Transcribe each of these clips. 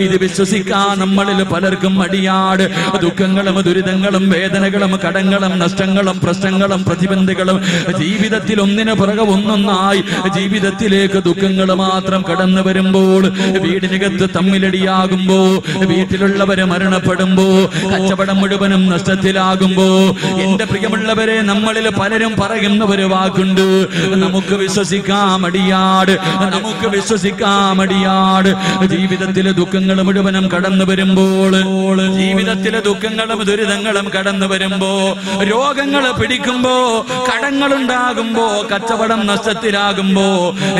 ഇത് വിശ്വസിക്കാൻ നമ്മളിൽ പലർക്കും മടിയാട്. ദുഃഖങ്ങളും ദുരിതങ്ങളും വേദനകളും കടങ്ങളും നഷ്ടങ്ങളും പ്രശ്നങ്ങളും പ്രതിബന്ധങ്ങളും ജീവിതത്തിൽ ഒന്നിനു പുറകെ ഒന്നൊന്നായി ജീവിതത്തിലേക്ക് ദുഃഖങ്ങൾ മാത്രം കടന്നു വരുമ്പോൾ, വീടിനകത്ത് തമ്മിലടിയാകുമ്പോ, വീട്ടിലുള്ളവര് മരണപ്പെടുമ്പോ, കച്ചവടം മുഴുവനും നഷ്ടത്തിലാകുമ്പോ, എന്റെ പ്രിയമുള്ളവരെ, നമ്മളിൽ പലരും പറയുന്ന ഒരു വാക്കുണ്ട്, നമുക്ക് വിശ്വസിക്കാൻ മടിയാട്, നമുക്ക് വിശ്വസിക്കാൻ മടിയാട്. ജീവിതത്തിലെ ദുഃഖങ്ങൾ മുഴുവനും കടന്നു വരുമ്പോൾ, ജീവിതത്തിലെ ദുഃഖങ്ങളും ദുരിതങ്ങളും കടന്നു വരുമ്പോ, രോഗങ്ങൾ പിടിക്കുമ്പോ, കടങ്ങളുണ്ടാകുമ്പോ, കച്ചവടം നഷ്ടത്തിലാകുമ്പോ,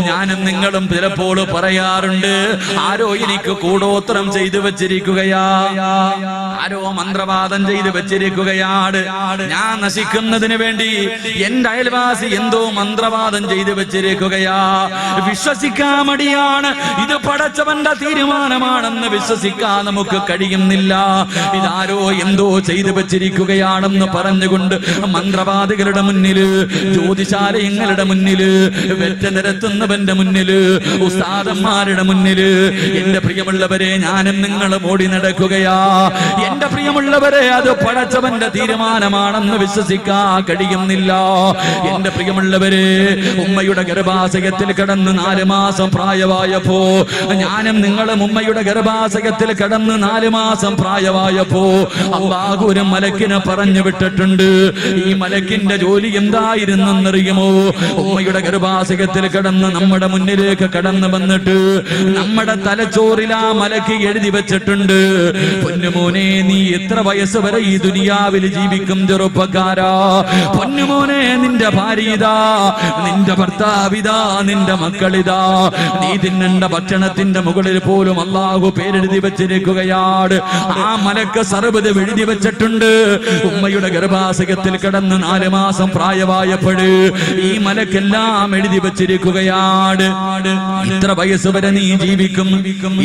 ഞാനും നിങ്ങളും ചിലപ്പോൾ പറയാറുണ്ട്, ആരോ എനിക്ക് കൂടോത്രം ചെയ്തു വെച്ചിരിക്കുകയാ, ആരോ മന്ത്രവാദം ചെയ്തു വെച്ചിരിക്കുകയാണ്, ഞാൻ നശിക്കുന്നതിന് വേണ്ടി എന്റെ അയൽവാസി എന്തോ മന്ത്രവാദം ചെയ്തു വെച്ചിരിക്കുകയാ. വിശ്വസിക്കാൻ മടിയാണ്. ഇത് പടച്ചവന്റെ തീരുമാനമാണെന്ന് വിശ്വസിക്കാൻ നമുക്ക് കഴിയുന്നില്ല. ഇതാരോ എന്തോ ചെയ്തു വെച്ചിരിക്കുകയാണെന്ന് പറഞ്ഞുകൊണ്ട് മന്ത്രവാദികളുടെ മുന്നില്, ജ്യോതിശാലയങ്ങളുടെ മുന്നില്, വെറ്റ നിരത്തുന്നവന്റെ മുന്നില്, ഉസ്താദന്മാരുടെ മുന്നില്, എന്റെ പ്രിയമുള്ളവരെ, ഞാനും നിങ്ങളും ഓടി നടക്കുകയാ. എന്റെ പ്രിയമുള്ളവരെ, അത് പടച്ചവന്റെ തീരുമാനമാണെന്ന് വിശ്വസിക്കാൻ കഴിയുന്നില്ല. എന്റെ പ്രിയമുള്ളവരെ, ഉമ്മയുടെ ഗർഭാശയത്തിൽ കിടന്ന് 4 മാസം പ്രായമായപ്പോ, ഞാനും നിങ്ങളും ഉമ്മയുടെ ഗർഭാശയത്തിൽ കിടന്ന് 4 മാസം പ്രായമായപ്പോ അല്ലാഹു ഒരു മലക്കിനെ പറഞ്ഞു വിട്ടിട്ടുണ്ട്. ഈ മലക്കിന്റെ ജോലി എന്തായിരുന്നെന്നറിയുമോ? ഉമ്മയുടെ ഗർഭാശയത്തിൽ കിടന്ന് നമ്മുടെ മുന്നിലേക്ക് കടന്നു വന്നിട്ട് നമ്മുടെ തലച്ചോറിൽ ആ മലക്ക് എഴുതി വെച്ചിട്ടുണ്ട്, പൊന്നുമോനെ, നീ എത്ര വയസ്സ് വരെ ഈ ദുനിയാവിൽ ജീവിക്കും ചെറുപ്പക്കാരാ? പൊന്നുമോനെ, നിന്റെ ഭാര്യ ഇതാ, നിന്റെ ഭർത്താവിതാ, നിന്റെ മക്കളിതാ. നീ തിന്നേണ്ട ഭക്ഷണത്തിന്റെ മുകളിൽ പോലും അല്ലാഹു പേരെഴുതി വെച്ചിരിക്കുകയാണ്. ആ മലക്ക് സർവ്വത് എഴുതി വെച്ചിട്ടുണ്ട്. ഉമ്മയുടെ ഗർഭാശയത്തിൽ കിടന്ന് 4 മാസം പ്രായമായപ്പോഴ് ഈ മലക്കെല്ലാം എഴുതി വെച്ചിരിക്കുകയാണ്. ഇത്ര വയസ്സ് വരെ നീ ജീവിക്കും,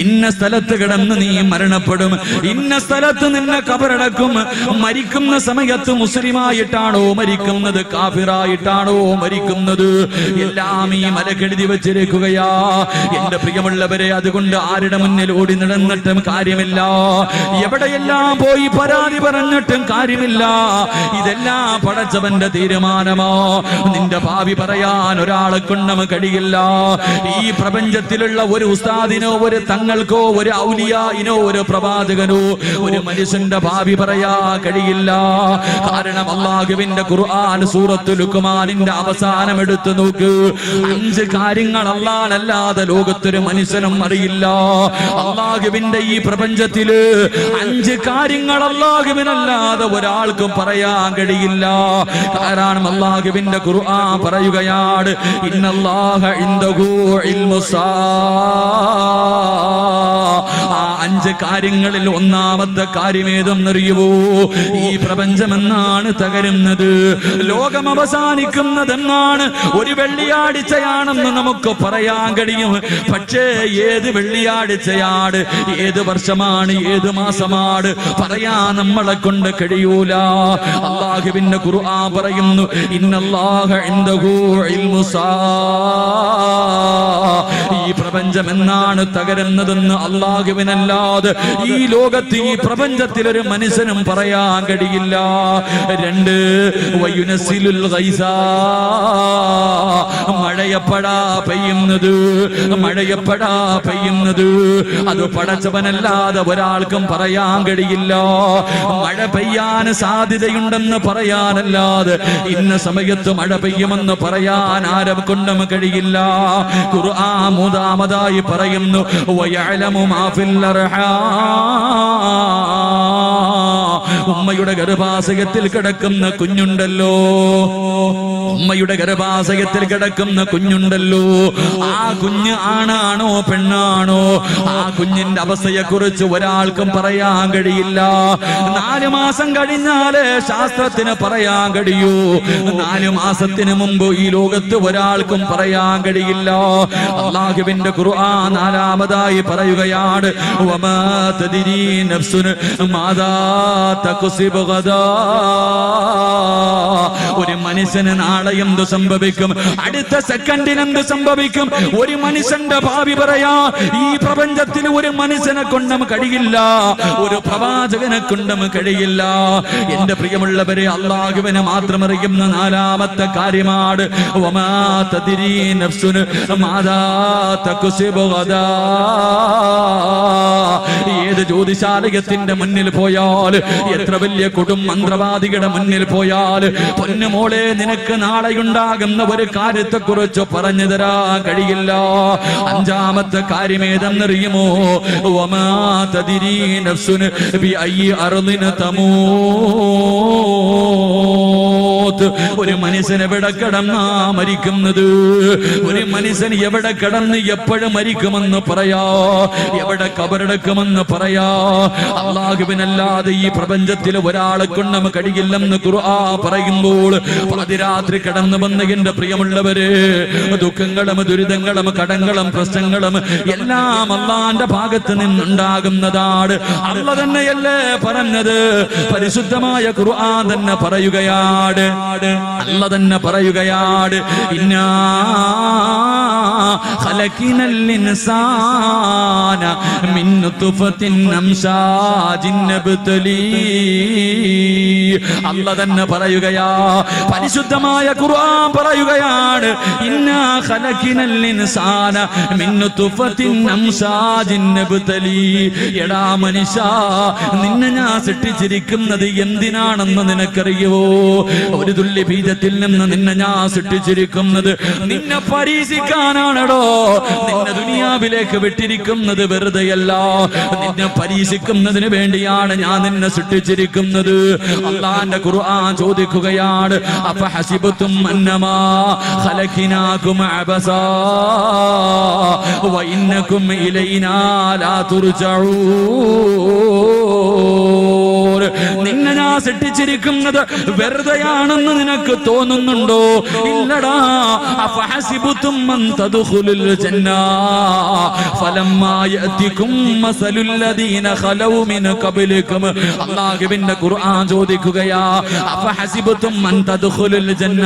ഇന്ന സ്ഥലത്ത് കിടന്ന് നീ മരണപ്പെടും, ഇന്ന സ്ഥലത്ത് നിന്നെ കബറടക്കും. മരിക്കുന്ന സമയത്ത് മുസ്ലിമായിട്ടാണോ മരിക്കുന്നത്, കാഫിറായിട്ടാണോ മരിക്കുന്നത്, എല്ലാം ഈ മലക്കെഴുതി വെച്ചിരിക്കുകയാ. എന്റെ പ്രിയമുള്ളവരെ, അതുകൊണ്ട് ആരുടെ മുന്നിൽ ഓടി നടന്നിട്ടും കാര്യമില്ല, എവിടെയെല്ലാം പോയി പരാതി പറഞ്ഞിട്ടും കാര്യമില്ല. ഇതെല്ലാം പടച്ചവന്റെ തീരുമാനമോ. നിന്റെ ഭാവി പറയാൻ ഒരാളെ കൊണ്ടും കഴിയില്ല. ഈ പ്രപഞ്ചത്തിലുള്ള ഒരു ഉസ്താദിനോ, ഒരു തങ്ങൾക്കോ, ഒരു ഔലിയായിനോ, ഒരു പ്രവാചകനോ, ഒരു മനുഷ്യന്റെ ഭാവി പറയാ കഴിയില്ല. കാരണം അല്ലാഹുവിന്റെ ഖുർആൻ സൂറത്തുൽ ലുഖ്മാനിന്റെ അവസാനം എടുത്തു നോക്ക്. 5 കാര്യങ്ങൾ അല്ലാഹുവല്ലാതെ ലോകത്തൊരു മനുഷ്യനും അറിയില്ല. അല്ലാഹുവിന്റെ ഈ പ്രപഞ്ചത്തില് 5 കാര്യങ്ങൾ അല്ലാഹുവിനല്ലാതെ ഒരാൾക്കും പറയാൻ കഴിയില്ല. കാരണം അല്ലാഹുവിന്റെ ഖുർആൻ പറയുകയാണ്, ഇന്നല്ലാഹ ഇൻദഹു ഇൽമുസ്സാ. ആ 5 കാര്യങ്ങളിൽ ഒന്നാമത്തെ കാര്യം ഏതെന്നറിയുവോ? ഈ പ്രപഞ്ചമെന്നാണ് തകരുന്നത്, ലോകം അവസാനിക്കുന്നതെന്നാണ്. ഒരു വെള്ളിയാഴ്ചയാണെന്ന് നമുക്ക് പറയാൻ കഴിയും, പക്ഷേ ഏത് വെള്ളിയാഴ്ചയാണ്, ഏത് വർഷമാണ്, ഏത് മാസമാണ് പറയാൻ നമ്മളെ കൊണ്ട് കഴിയൂല. അല്ലാഹുവിന്റെ ഖുർആൻ പറയുന്നു, ഇന്നല്ലാഹ ഇൻദഹു ഇൽമുസ്സാ. ഈ പ്രപഞ്ചം എന്നാണ് തകരുന്നതെന്ന് അല്ലാഹുവിനല്ലാതെ ഈ ലോകത്ത്, ഈ പ്രപഞ്ചത്തിൽ ഒരു മനുഷ്യനും പറയാൻ കഴിയില്ല. 2, വയുനസിലുൽ ഗൈസാ. മഴയപ്പടാ പെയ്യുന്നത്, മഴയപ്പടാ പെയ്യുന്നത് അത് പടച്ചവനല്ലാതെ ഒരാൾക്കും പറയാൻ കഴിയില്ല. മഴ പെയ്യാൻ സാധ്യതയുണ്ടെന്ന് പറയാനല്ലാതെ ഇന്ന സമയത്ത് മഴ പെയ്യുമെന്ന് പറയാൻ ആരും കൊണ്ടും കഴിയില്ല. ഖുർആൻ മൂന്നാമതായി പറയുന്നു, വയഅലമു മാ ഫിൽ അർഹാം. ഉമ്മയുടെ ഗർഭാശയത്തിൽ കിടക്കുന്ന കുഞ്ഞുണ്ടല്ലോ, ഉമ്മയുടെ ഗർഭാശയത്തിൽ കിടക്കുന്ന കുഞ്ഞുണ്ടല്ലോ, ആ കുഞ്ഞ് ആണാണോ പെണ്ണാണോ, ആ കുഞ്ഞിന്റെ അവസ്ഥയെ കുറിച്ച് ഒരാൾക്കും പറയാൻ കഴിയില്ല. 4 മാസം കഴിഞ്ഞാലേ ശാസ്ത്രത്തിന് പറയാൻ കഴിയൂ. 4 മാസത്തിന് മുമ്പ് ഈ ലോകത്ത് ഒരാൾക്കും പറയാൻ കഴിയില്ല. അല്ലാഹുവിന്റെ ഖുർആൻ 4-മതായി പറയുകയാണ്, വമാ തദ്രീ നഫ്സുൻ മാദാ തക്സിബ് ഗദാ. ഒരു മനുഷ്യന് നാളെ എന്ത് സംഭവിക്കും, അടുത്ത സെക്കൻഡിൽ എന്ത് സംഭവിക്കും, ഒരു മനുഷ്യന്റെ ഭാവി പറയാ ഈ പ്രപഞ്ചത്തിൽ ഒരു മനുഷ്യനെ കൊണ്ടും കഴിയില്ല, ഒരു പ്രവാചകനെ കൊണ്ടും കഴിയില്ല. എന്റെ പ്രിയമുള്ളവരെ, അല്ലാഹുവിനെ മാത്രം അറിയുന്ന നാലാമത്തെ കാര്യമാണ് വമാ തദ്രീ നഫ്സുൻ മാദാ തക്സിബു ഗദാ. ഏത് ജ്യോതിശാലയത്തിന്റെ മുന്നിൽ പോയാൽ, എത്ര വലിയ കൊടും മന്ത്രവാദികളുടെ മുന്നിൽ പോയാൽ, പൊന്നുമോളെ നിനക്ക് നാളെയുണ്ടാകുന്ന ഒരു കാര്യത്തെ കുറിച്ച് പറഞ്ഞു തരാൻ കഴിയില്ല. അഞ്ചാമത്തെ കാര്യം ഏതെന്നറിയുമോ? വമാ തദ്രീ നഫ്സുൻ ബിഅയ്യി അർളിൻ തമൂത്. ഒരു മനുഷ്യൻ എവിടെ കിടന്നാ മരിക്കുന്നത്, ഒരു മനുഷ്യൻ എവിടെ കിടന്ന് എപ്പോഴും മരിക്കുമെന്ന് പറയാ, എവിടെ കബറടക്കുമെന്ന് പറയാ. അല്ലാഹുവിനല്ലാതെ ഈ പ്രപഞ്ചത്തിൽ ഒരാളെ കൊണ്ട് നമുക്ക് കഴിയില്ലെന്ന് ഖുർആൻ പറയുമ്പോൾ, പാതിരാത്രി കടന്നു വന്ന എന്റെ പ്രിയമുള്ളവരെ, ദുഃഖങ്ങളും ദുരിതങ്ങളും കടങ്ങളും പ്രശ്നങ്ങളും എല്ലാം അള്ളാന്റെ ഭാഗത്ത് നിന്നുണ്ടാകുന്നതാണ്. അള്ള തന്നെയല്ലേ പറഞ്ഞത്, പരിശുദ്ധമായ ഖുർആൻ തന്നെ പറയുകയാണ്, അള്ള തന്നെ പറയുകയാണ്, ഇന്നാ ഖലഖനൽ ഇൻസാന മിൻ നുത്ഫത്തിൻ അംശാജിൻ നബ്തലീ. അള്ള തന്നെ പറയുകയാ, പരിശുദ്ധമായ ഖുർആൻ പറയുകയാണ്, ഇന്നാ ഖലഖനൽ ഇൻസാന മിൻ നുത്ഫത്തിൻ അംശാജിൻ നബ്തലീ. എടാ മനുഷ്യാ, നിന്നെ ഞാൻ സൃഷ്ടിച്ചിരിക്കുന്നത് എന്തിനാണെന്ന് നിനക്കറിയുവോ? ഒരു തുള്ളി ബീജത്തിൽ നിന്ന് നിന്നെ ഞാൻ സൃഷ്ടിച്ചിരിക്കുന്നത് നിന്നെ പരീക്ഷിക്കാനാണോ? നിന്നെ ദുനിയാവിലേക്ക് വിട്ടിരിക്കുന്നത് വെറുതെയല്ല, നിന്നെ പരീക്ഷിക്കുന്നതിന് വേണ്ടിയാണ് ഞാൻ നിന്നെ സൃഷ്ടിച്ചിരിക്കുന്നത്. അല്ലാഹുവിന്റെ ഖുർആൻ ചോദിക്കുകയാണ്, അഫഹസിബതും അന്നമാ ഖലഖനാകും അബസാ വഇന്നകും ഇലൈനാ ലാ തുർജഊൻ. നിന്നെ ഞാൻ സൃഷ്ടിച്ചിരിക്കുന്നത് വെറുതെയാണെന്ന് നിനക്ക് തോന്നുന്നുണ്ടോ? ഇല്ലടാ. അഫഹസിബതും അൻ തദ്ഖുലുൽ ജന്ന ഫലമ്മാ യഅതികും മസലുൽ ലദീന ഖലൗ മിൻ ഖബ്ലികും. അല്ലാഹുവിന്റെ ഖുർആൻ ചോദിക്കുകയാ, അഫഹസിബതും അൻ തദ്ഖുലുൽ ജന്ന.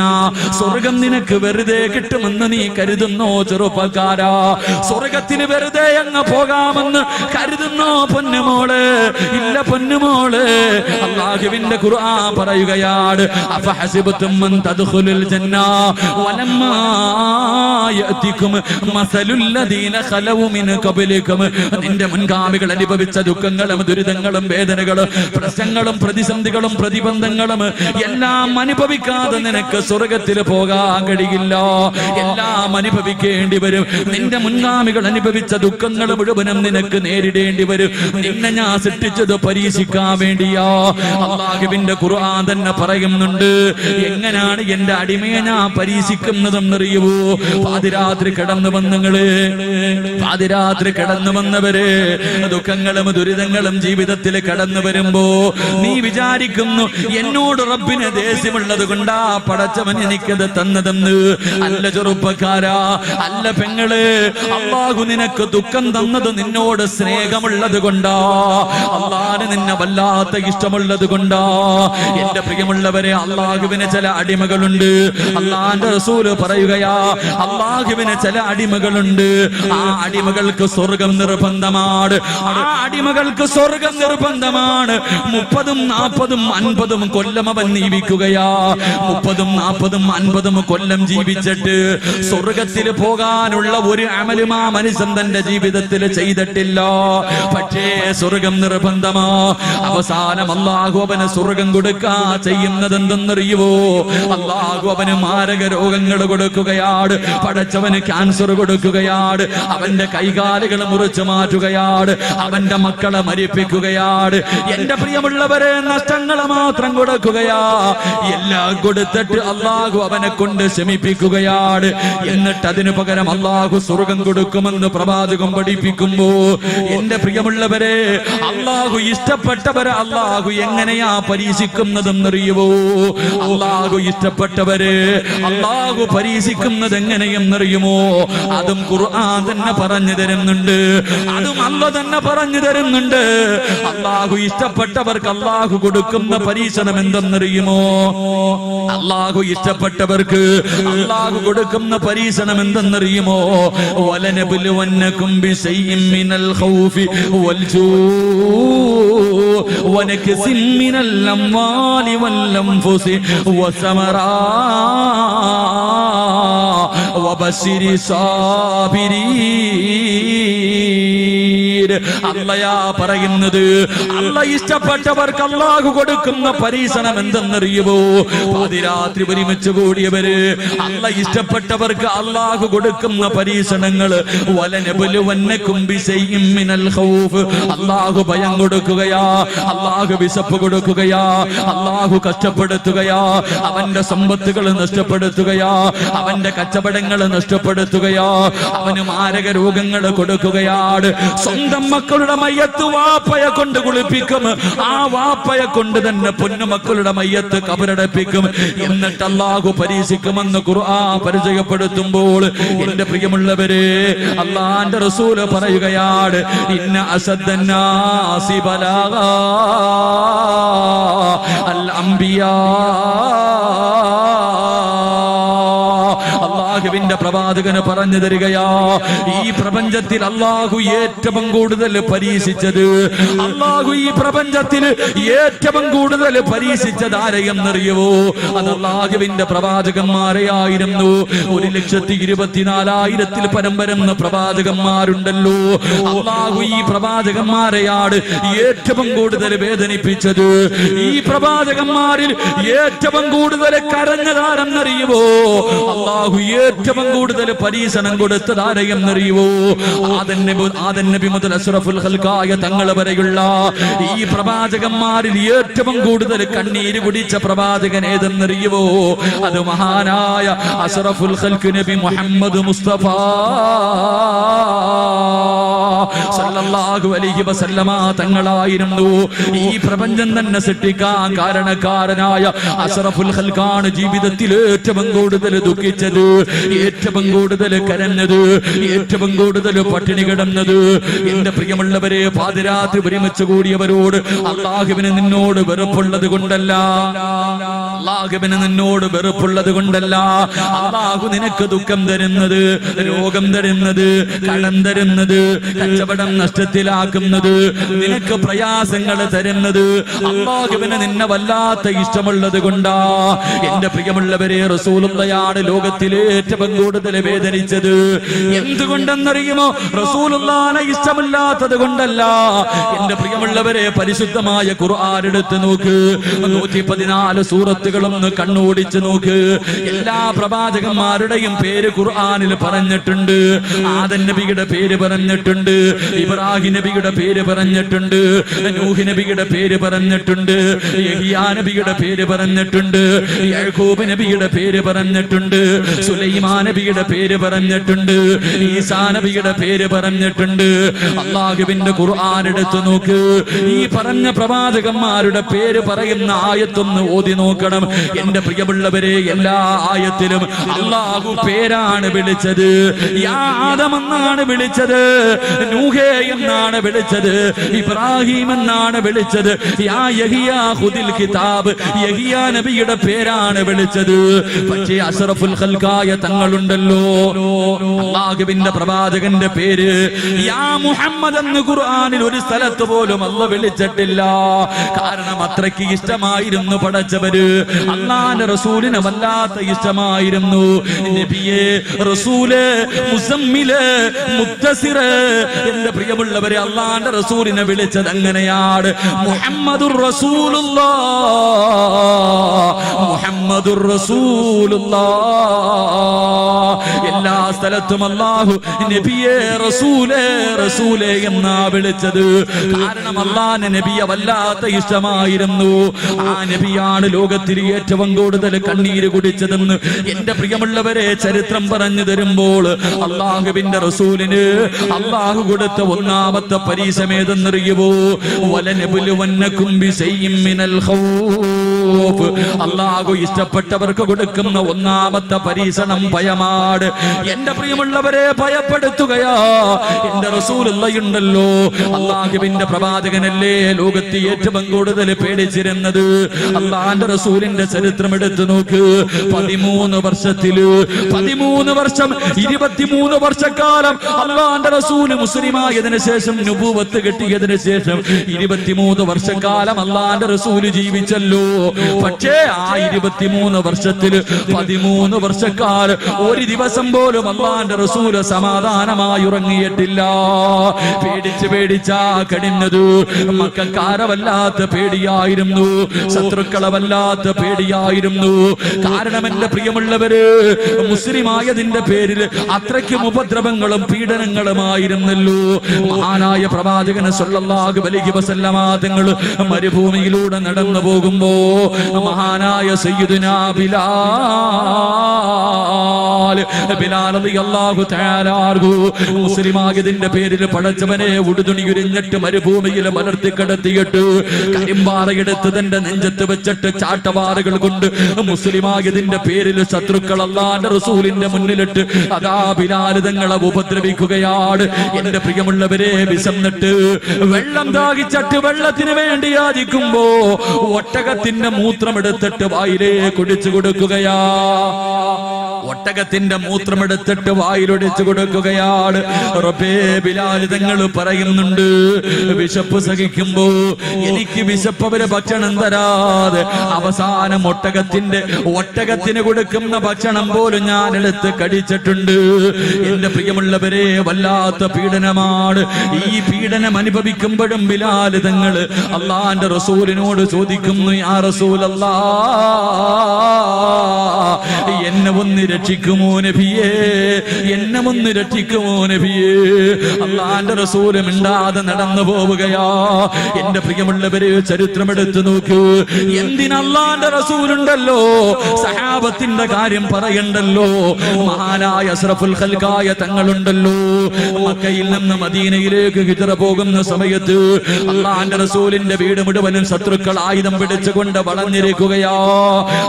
സ്വർഗ്ഗം നിനക്ക് വെറുതെ കിട്ടുമെന്ന് നീ കരുതുന്നോ ചെറുപ്പക്കാരാ? സ്വർഗ്ഗത്തിന് വെറുതെ അങ്ങ് പോകാമെന്ന് കരുതുന്നോ പൊന്നുമോളെ? ഇല്ല പൊന്നുമോളെ, അല്ലാഹുവിന്റെ ഖുർആൻ പറയുകയാണ്, അഫഹസിബതും അൻ തദ്ഖുലുൽ ജന്ന വലമ്മാ യഅതികും മസലുൽ ലദീന ഖലൗ മിൻ ഖബ്ലികും. നിന്റെ മുൻഗാമികൾ അനുഭവിച്ച ദുഃഖങ്ങളും ദുരിതങ്ങളും വേദനകളും പ്രശ്നങ്ങളും പ്രതിസന്ധികളും പ്രതിബന്ധങ്ങളും എല്ലാം അനുഭവിക്കാതെ നിനക്ക് സ്വർഗ്ഗത്തിൽ പോകാൻ കഴിയില്ല. എല്ലാം അനുഭവിക്കേണ്ടി വരും. നിന്റെ മുൻഗാമികൾ അനുഭവിച്ച ദുഃഖങ്ങൾ മുഴുവനും നിനക്ക് നേരിടേണ്ടി വരും. നിന്നെ ഞാൻ സൃഷ്ടിച്ചത് പരീക്ഷിക്കാൻ വേണ്ടിയാ. അല്ലാഹുവിന്റെ ഖുർആൻ തന്നെ പറയുന്നുണ്ട്, എങ്ങനെയാണ് എന്റെ അടിമയെ ഞാൻ പരീക്ഷിക്കുന്നതെന്നറിയുവോ? പാതിരാത്രി കടന്നു വന്നങ്ങള്, പാതിരാത്രി കടന്നു വന്നവര്, ദുഃഖങ്ങളും ദുരിതങ്ങളും ജീവിതത്തിൽ കടന്നു വരുമ്പോ നീ വിചാരിക്കുന്നു എന്നോട് റബ്ബിന് ദേഷ്യമുള്ളത് കൊണ്ടാ പടച്ചവൻ എനിക്കത് തന്നതെന്ന്. അല്ല ചെറുപ്പക്കാരാ, അല്ല പെങ്ങള്, അല്ലാഹു നിനക്ക് ദുഃഖം തന്നത് നിന്നോട് സ്നേഹമുള്ളത് കൊണ്ടാ, അല്ലാഹുവിന് നിന്നെ വല്ലാത്ത ഇഷ്ടമുള്ളത് കൊണ്ടാ. എന്റെ പ്രിയമുള്ളവരെ, അല്ലാഹുവിന് ചില അടിമകളുണ്ട്. അല്ലാഹുവിന്റെ റസൂൽ പറയുകയാ, അല്ലാഹുവിന് ചില അടിമകളുണ്ട്. ആ അടിമകൾക്ക് സ്വർഗം നിർബന്ധമാണ്. ആ അടിമകൾക്ക് സ്വർഗം നിർബന്ധമാണ്. 30, 40, 50 കൊല്ലം അവൻ ജീവിക്കുകയാ. 30, 40, 50 കൊല്ലം ജീവിച്ചിട്ട് സ്വർഗത്തിൽ പോകാനുള്ള ഒരു അമലും ആ മനുഷ്യൻ തന്റെ ജീവിതത്തിൽ ചെയ്തിട്ടില്ല. പക്ഷേ സ്വർഗം നിർബന്ധമാ. അവസാനം അല്ലാഹു അവന് സ്വർഗം കൊടുക്കാ ചെയ്യുന്നത് എന്തെന്നറിയുവോ? അല്ലാഹു അവന് മാരക രോഗങ്ങൾ കൊടുക്കുകയാണ്. പടച്ചവന് ക്യാൻസർ കൊടുക്കുകയാണ്. അവന്റെ കൈകാലുകൾ മുറിച്ചു മാറ്റുകയാണ്. അവന്റെ മക്കളെ മരിപ്പിക്കുകയാണ്. എന്റെ പ്രിയമുള്ളവരെ, നഷ്ടങ്ങളെ മാത്രം കൊടുക്കുകയാ. എല്ലാം കൊടുത്തിട്ട് അല്ലാഹു അവനെ കൊണ്ട് ശമിപ്പിക്കുകയാണ്. എന്നിട്ട് അതിനു പകരം അല്ലാഹു സ്വർഗം കൊടുക്കുമെന്ന് പ്രവാചകം പഠിപ്പിക്കുമ്പോ, എന്റെ പ്രിയമുള്ളവരെ, അല്ലാഹു ഇഷ്ടപ്പെട്ടവരെ അല്ലാഹു എങ്ങനെയാ പരീക്ഷിക്കുന്നതെന്നറിയുവോ? അള്ളാഹു ഇഷ്ടപ്പെട്ടവരെ അള്ളാഹു പരീക്ഷിക്കുന്നത് എങ്ങനെയെന്നറിയുമോ? അതും ഖുർആൻ തന്നെ പറഞ്ഞു തരുന്നുണ്ട്, അതും അല്ലാഹു തന്നെ പറഞ്ഞു തരുന്നുണ്ട്. അള്ളാഹു ഇഷ്ടപ്പെട്ടവർക്ക് അള്ളാഹു കൊടുക്കുന്ന പരീക്ഷണം എന്തെന്നറിയുമോ? അള്ളാഹു ഇഷ്ടപ്പെട്ടവർക്ക് അള്ളാഹു കൊടുക്കുന്ന പരീക്ഷണം എന്തെന്നറിയുമോ? വലനബ്ലുവന്നകും ബിശൈഇൻ മിനൽ ഖൗഫി വൽജൂഇ വനക്സിൻ മിനൽ അംവാലി വൽ അൻഫുസി വസമറാത്ത് വബശിരി സാബിരീൻ. അല്ലാഹ് പറയുന്നത്, അല്ലാഹ് ഇഷ്ടപ്പെട്ടവർക്ക് അല്ലാഹു കൊടുക്കുന്ന പരീക്ഷണം എന്തെന്നറിയുമോ? പാതിരാത്രി ഒരുമിച്ച് കൂടിയവര് അല്ലാഹ് ഇഷ്ടപ്പെട്ടവർക്ക് അല്ലാഹു കൊടുക്കുന്ന പരീക്ഷണങ്ങൾ വലനബ്ലുവന്നകും ബിശൈഇൻ മിനൽ ഖൗഫ്. അല്ലാഹു ഭയം കൊടുക്കുകയാ, അല്ലാഹു വിശപ്പ് കൊടുക്കുകയാ, അല്ലാഹു കഷ്ടപ്പെടുത്തുകയാ, അവന്റെ സമ്പത്തുകൾ നഷ്ടപ്പെടുത്തുകയാ, അവന്റെ കച്ചവടങ്ങൾ നഷ്ടപ്പെടുത്തുകയാ, അവന് മാരക രോഗങ്ങൾ കൊടുക്കുകയാണ്. സ്വന്തം മക്കളുടെ മയ്യത്ത് വാപ്പയെ കൊണ്ട് കുളിപ്പിക്കും, ആ വാപ്പയെ കൊണ്ട് തന്നെ പൊന്നുമക്കളുടെ മയ്യത്ത് കബറടപ്പിക്കും. എന്നിട്ട് അല്ലാഹു പരീക്ഷിക്കുമെന്ന് ഖുർആൻ പരിചയപ്പെടുത്തുമ്പോൾ എന്റെ പ്രിയമുള്ളവരെ, അല്ലാഹുവിന്റെ റസൂൽ പറയുകയാണ്, ഇന്ന അസദ്ദന്നാസി ബലാഗാ അൽ അംബിയാ. അല്ലാഹുവിന്റെ പ്രവാചകന് പറഞ്ഞു തരികയാ, ഈ പ്രപഞ്ചത്തിൽ അല്ലാഹു ഏറ്റവും കൂടുതൽ പരീക്ഷിച്ചത്, അല്ലാഹു ഈ പ്രപഞ്ചത്തിൽ ഏറ്റവും കൂടുതൽ പരീക്ഷിച്ചത് ആരെയെന്നറിയുവോ? അത് അല്ലാഹുവിന്റെ പ്രവാചകന്മാരെ ആയിരുന്നു. 1,24,000 പരം വരുന്ന പ്രവാചകന്മാരുണ്ടല്ലോ. അല്ലാഹു ഈ പ്രവാചകന്മാരെയാണ് ഏറ്റവും കൂടുതൽ വേദനിപ്പിച്ചത്. ഈ പ്രവാചകന്മാരിൽ ഏറ്റവും കൂടുതൽ കരഞ്ഞതാരെന്നറിയുവോ? അല്ലാഹു ഏറ്റവും കൂടുതൽ പരീക്ഷണം കൊടുത്തത് ആരെയെന്നറിയുവോ? ആദം നബി മുതൽ അഷ്റഫുൽ ഖൽഖായ തങ്ങൾ വരെയുള്ള ഈ പ്രവാചകന്മാരിൽ ഏറ്റവും കൂടുതൽ കണ്ണീര് കുടിച്ച പ്രവാചകൻ ഏതെന്നറിയുവോ? അത് മഹാനായ അഷ്റഫുൽ ഖൽഖ് നബി മുഹമ്മദ് മുസ്തഫ സല്ലല്ലാഹു അലൈഹി വസല്ലമ തങ്ങളായിരുന്നു. ഈ പ്രപഞ്ചം തന്നെ സൃഷ്ടിക്കാൻ കാരണക്കാരനായ അഷ്റഫുൽ ഖൽഖാണ് ജീവിതത്തിൽ ഏറ്റവും കൂടുതൽ ദുഃഖിച്ചത്, ഏറ്റവും കൂടുതൽ കരഞ്ഞത്, ഏറ്റവും കൂടുതൽ പട്ടിണി കിടന്നത്. എന്റെ പ്രിയമുള്ളവരെ, പാതിരാത്രി ഒരുമിച്ച് കൂടിയവരോട് അല്ലാഹുവിന് നിന്നോട് വെറുപ്പുള്ളത് കൊണ്ടല്ല, അല്ലാഹുവിന് നിന്നോട് വെറുപ്പുള്ളത് കൊണ്ടല്ല. അല്ലാഹു നിനക്ക് ദുഃഖം തരുന്നത്, രോഗം തരുന്നത്, കടം തരുന്നത്, കച്ചവടം നഷ്ടത്തിലാക്കുന്നത്, നിനക്ക് പ്രയാസങ്ങൾ തരുന്നത് അല്ലാഹുവിന് നിന്നെ വല്ലാത്ത ഇഷ്ടമുള്ളത് കൊണ്ടാ. എന്റെ പ്രിയമുള്ളവരെ, റസൂലുള്ളാഹിയാണ് ലോകത്തിലെ ഏറ്റവും കൂടുതൽ വേദനിച്ചത്. എന്തുകൊണ്ടെന്നറിയുമോ? റസൂലുള്ളാഹിനെ ഇഷ്ടമില്ലാത്തത് കൊണ്ടല്ല. എന്റെ പ്രിയമുള്ളവരെ, പരിശുദ്ധമായ ഖുർആൻ എടുത്ത് നോക്ക്, 114 സൂറത്തുകളൊന്ന് കണ്ണോടിച്ച് നോക്ക്. എല്ലാ പ്രവാചകന്മാരുടെയും പേര് ഖുർആനിൽ പറഞ്ഞിട്ടുണ്ട്. ആദം നബിയുടെ പേര് പറഞ്ഞിട്ടുണ്ട്, ഇബ്രാഹിം നബിയുടെ പേര് പറഞ്ഞിട്ടുണ്ട്, നൂഹ് നബിയുടെ പേര് പറഞ്ഞിട്ടുണ്ട്, യഹ്യാ നബിയുടെ പേര് പറഞ്ഞിട്ടുണ്ട്, യാക്കൂബ് നബിയുടെ പേര് പറഞ്ഞിട്ടുണ്ട്, സുലൈമാൻ നബിയുടെ പേര് പറഞ്ഞിട്ടുണ്ട്, ഈസാ നബിയുടെ പേര് പറഞ്ഞിട്ടുണ്ട്. അല്ലാഹുവിന്റെ ഖുർആൻ എടുത്തു നോക്ക്. ഈ പറഞ്ഞ പ്രവാചകന്മാരുടെ പേര് പറയുന്ന ആയത്തൊന്ന് ഓതി നോക്കണം. എന്റെ പ്രിയമുള്ളവരെ, എല്ലാ ആയത്തിലും അല്ലാഹു പേരാണ് വിളിച്ചത്. യാ ആദം എന്നാണ് വിളിച്ചത്, നൂഹേ എന്നാണ് വിളിച്ചത്, ഇബ്രാഹിം എന്നാണ് വിളിച്ചത്, യാ യഹ്യാ ഖുദിൽ കിതാബ്, യഹ്യാ നബിയുടെ പേരാണ് വിളിച്ചത്. പക്ഷേ അഷ്റഫുൽ ഖൽഖായ തങ്ങളുണ്ടല്ലോ, അല്ലാഹുവിന്റെ പ്രവാചകന്റെ പേര് യാ മുഹമ്മദ് എന്ന് ഖുർആനിൽ ഒരു സ്ഥലത്ത് പോലും അല്ലാഹു വിളിച്ചിട്ടില്ല. കാരണം അത്രയ്ക്ക് ഇഷ്ടമായിരുന്നു പടച്ചവര്. അല്ലാഹുവിന്റെ റസൂലിനെ വല്ലാത്ത ഇഷ്ടമായിരുന്നു. നബിയെ, റസൂലേ, മുസമ്മിലേ, മുദ്ദസിറേ. എന്റെ പ്രിയമുള്ളവരെ, അല്ലാഹുവിന്റെ റസൂലിനെ വിളിച്ചത് അങ്ങനെയാണ്, മുഹമ്മദുർ റസൂലുള്ളാഹ്, മുഹമ്മദുർ റസൂലുള്ളാഹ്. എല്ലാ സ്ഥലത്തും അല്ലാഹു നബിയെ, റസൂലേ, റസൂലേ എന്നാ വിളിച്ചത്. കാരണം അല്ലാഹുവിന്റെ നബിയെ വല്ലാത്ത ഇഷ്ടമായിരുന്നു. ആ നബിയാണ് ലോകത്തിൽ ഏറ്റവും കൂടുതൽ കണ്ണീര് കുടിച്ചതെന്ന് എന്റെ പ്രിയമുള്ളവരെ ചരിത്രം പറഞ്ഞു തരുമ്പോൾ അല്ലാഹുവിന്റെ റസൂലിന് അല്ലാഹു കൊടുത്ത ഒന്നാമത്തെ പരീക്ഷമേതെന്നറിയുമോ? വലനബുലുവന്നകും ബിശൈഇൻ മിനൽ ഖൗഫ്. അല്ലാഹു ഇഷ്ടപ്പെട്ടവർക്ക് കൊടുക്കുന്ന ഒന്നാമത്തെ പരീക്ഷണം ഭയമാണ്. എന്റെ പ്രിയമുള്ളവരെ, ഭയപ്പെടുത്തുകയാ. എന്റെ റസൂലുള്ളയുണ്ടല്ലോ, അല്ലാഹുവിന്റെ പ്രവാചകനല്ലേ ലോകത്ത് ഏറ്റവും കൂടുതൽ പേടിച്ചിരുന്നത്. അല്ലാഹുവിന്റെ റസൂലിന്റെ ചരിത്രം എടുത്തു നോക്ക്. 13 വർഷത്തില് 13 വർഷം 23 വർഷക്കാലം അല്ലാഹുവിന്റെ റസൂല് മുസ്ലിമായതിനു ശേഷം, നുബുവത്ത് കിട്ടിയതിനു ശേഷം 23 വർഷക്കാലം അല്ലാഹുവിന്റെ റസൂല് ജീവിച്ചല്ലോ. പക്ഷേ ആ 23 വർഷത്തിൽ 13 വർഷക്കാലം ഒരു ദിവസം പോലും അല്ലാഹുവിന്റെ റസൂല് സമാധാനമായി ഉറങ്ങിയിട്ടില്ല. പേടിച്ചാ കഴിഞ്ഞത്. മക്കക്കാരെ വല്ലാത്ത പേടിയായിരുന്നു, ശത്രുക്കളെ വല്ലാത്ത പേടിയായിരുന്നു. കാരണം എന്റെ പ്രിയമുള്ളവര്, മുസ്ലിമായതിന്റെ പേരിൽ അത്രയ്ക്കും ഉപദ്രവങ്ങളും പീഡനങ്ങളുമായിരുന്നല്ലോ. മഹാനായ പ്രവാചകൻ സ്വല്ലല്ലാഹു അലൈഹി വസല്ലമ തങ്ങൾ മരുഭൂമിയിലൂടെ നടന്നു പോകുമ്പോ മഹാനായ സയ്യിദുനാ ബിലാൽ റളിയല്ലാഹു തആല അൻഹു മുസ്ലിമായതിന്റെ പേരിൽ പടച്ചവനെ ഉടുതുണി ഉരിഞ്ഞിട്ട് മരുഭൂമിയിൽ മലർത്തി കിടത്തിയിട്ട് കരിമ്പാറയെടുത്ത് തന്റെ നെഞ്ചത്ത് വെച്ചിട്ട് ചാട്ടവാറുകൾ കൊണ്ട് മുസ്ലിമായതിന്റെ പേരിൽ ശത്രുക്കൾ അല്ലാഹുവിന്റെ റസൂലിന്റെ മുന്നിലിട്ട് അതാ ബിലാൽ തങ്ങളെ ഉപദ്രവിക്കുകയാണ്. എന്റെ പ്രിയമുള്ളവരെ, വിശന്നിട്ട് വെള്ളം ദാഹിച്ചിട്ട് വെള്ളത്തിന് വേണ്ടി യാചിക്കുമ്പോ ഒട്ടകത്തിന്റെ മൂത്രമെടുത്തിട്ട് വായിലേ കുടിച്ചു കൊടുക്കുകയാ. ഒട്ടകത്തിന്റെ മൂത്രമെടുത്തിട്ട് വായിലൊടിച്ചു കൊടുക്കുകയാണ്. റബ്ബേ, ബിലാൽ തങ്ങൾ പറയുന്നുണ്ട്, വിശപ്പ് സഹിക്കുമ്പോ എനിക്ക് വിശപ്പവര് ഭക്ഷണം തരാതെ അവസാനം ഒട്ടകത്തിന് കൊടുക്കുന്ന ഭക്ഷണം പോലും ഞാൻ എടുത്ത് കടിച്ചിട്ടുണ്ട്. എന്റെ പ്രിയമുള്ളവരെ, വല്ലാത്ത പീഡനമാണ്. ഈ പീഡനം അനുഭവിക്കുമ്പോഴും ബിലാൽ തങ്ങൾ അല്ലാഹുവിന്റെ റസൂലിനോട് ചോദിക്കുന്നു, യാ റസൂലല്ലാഹ്, എന്നെ ഒന്ന് രക്ഷിക്കുമോ നബിയേ, എന്നെ ഒന്ന് രക്ഷിക്കുമോ നബിയേ. അല്ലാഹുവിന്റെ റസൂൽ മിണ്ടാതെ നടന്നു പോവുകയാ. എന്റെ പ്രിയമുള്ളവരെ, ചരിത്രം എടുത്തു നോക്കൂ. എന്തിന് അല്ലാഹുവിന്റെ റസൂലുണ്ടല്ലോ, സഹാബത്തിന്റെ കാര്യം പറയണ്ടല്ലോ. മഹാനായ അസ്റഫുൽ ഖൽഖായ തങ്ങളുണ്ടല്ലോ, മക്കയിൽ നിന്ന് മദീനയിലേക്ക് ഹിജ്റ പോകുന്ന സമയത്ത് അല്ലാഹുവിന്റെ റസൂലിന്റെ വീട് മുഴുവനും ശത്രുക്കൾ ആയുധം പിടിച്ചുകൊണ്ട് വളഞ്ഞിരിക്കുകയാ.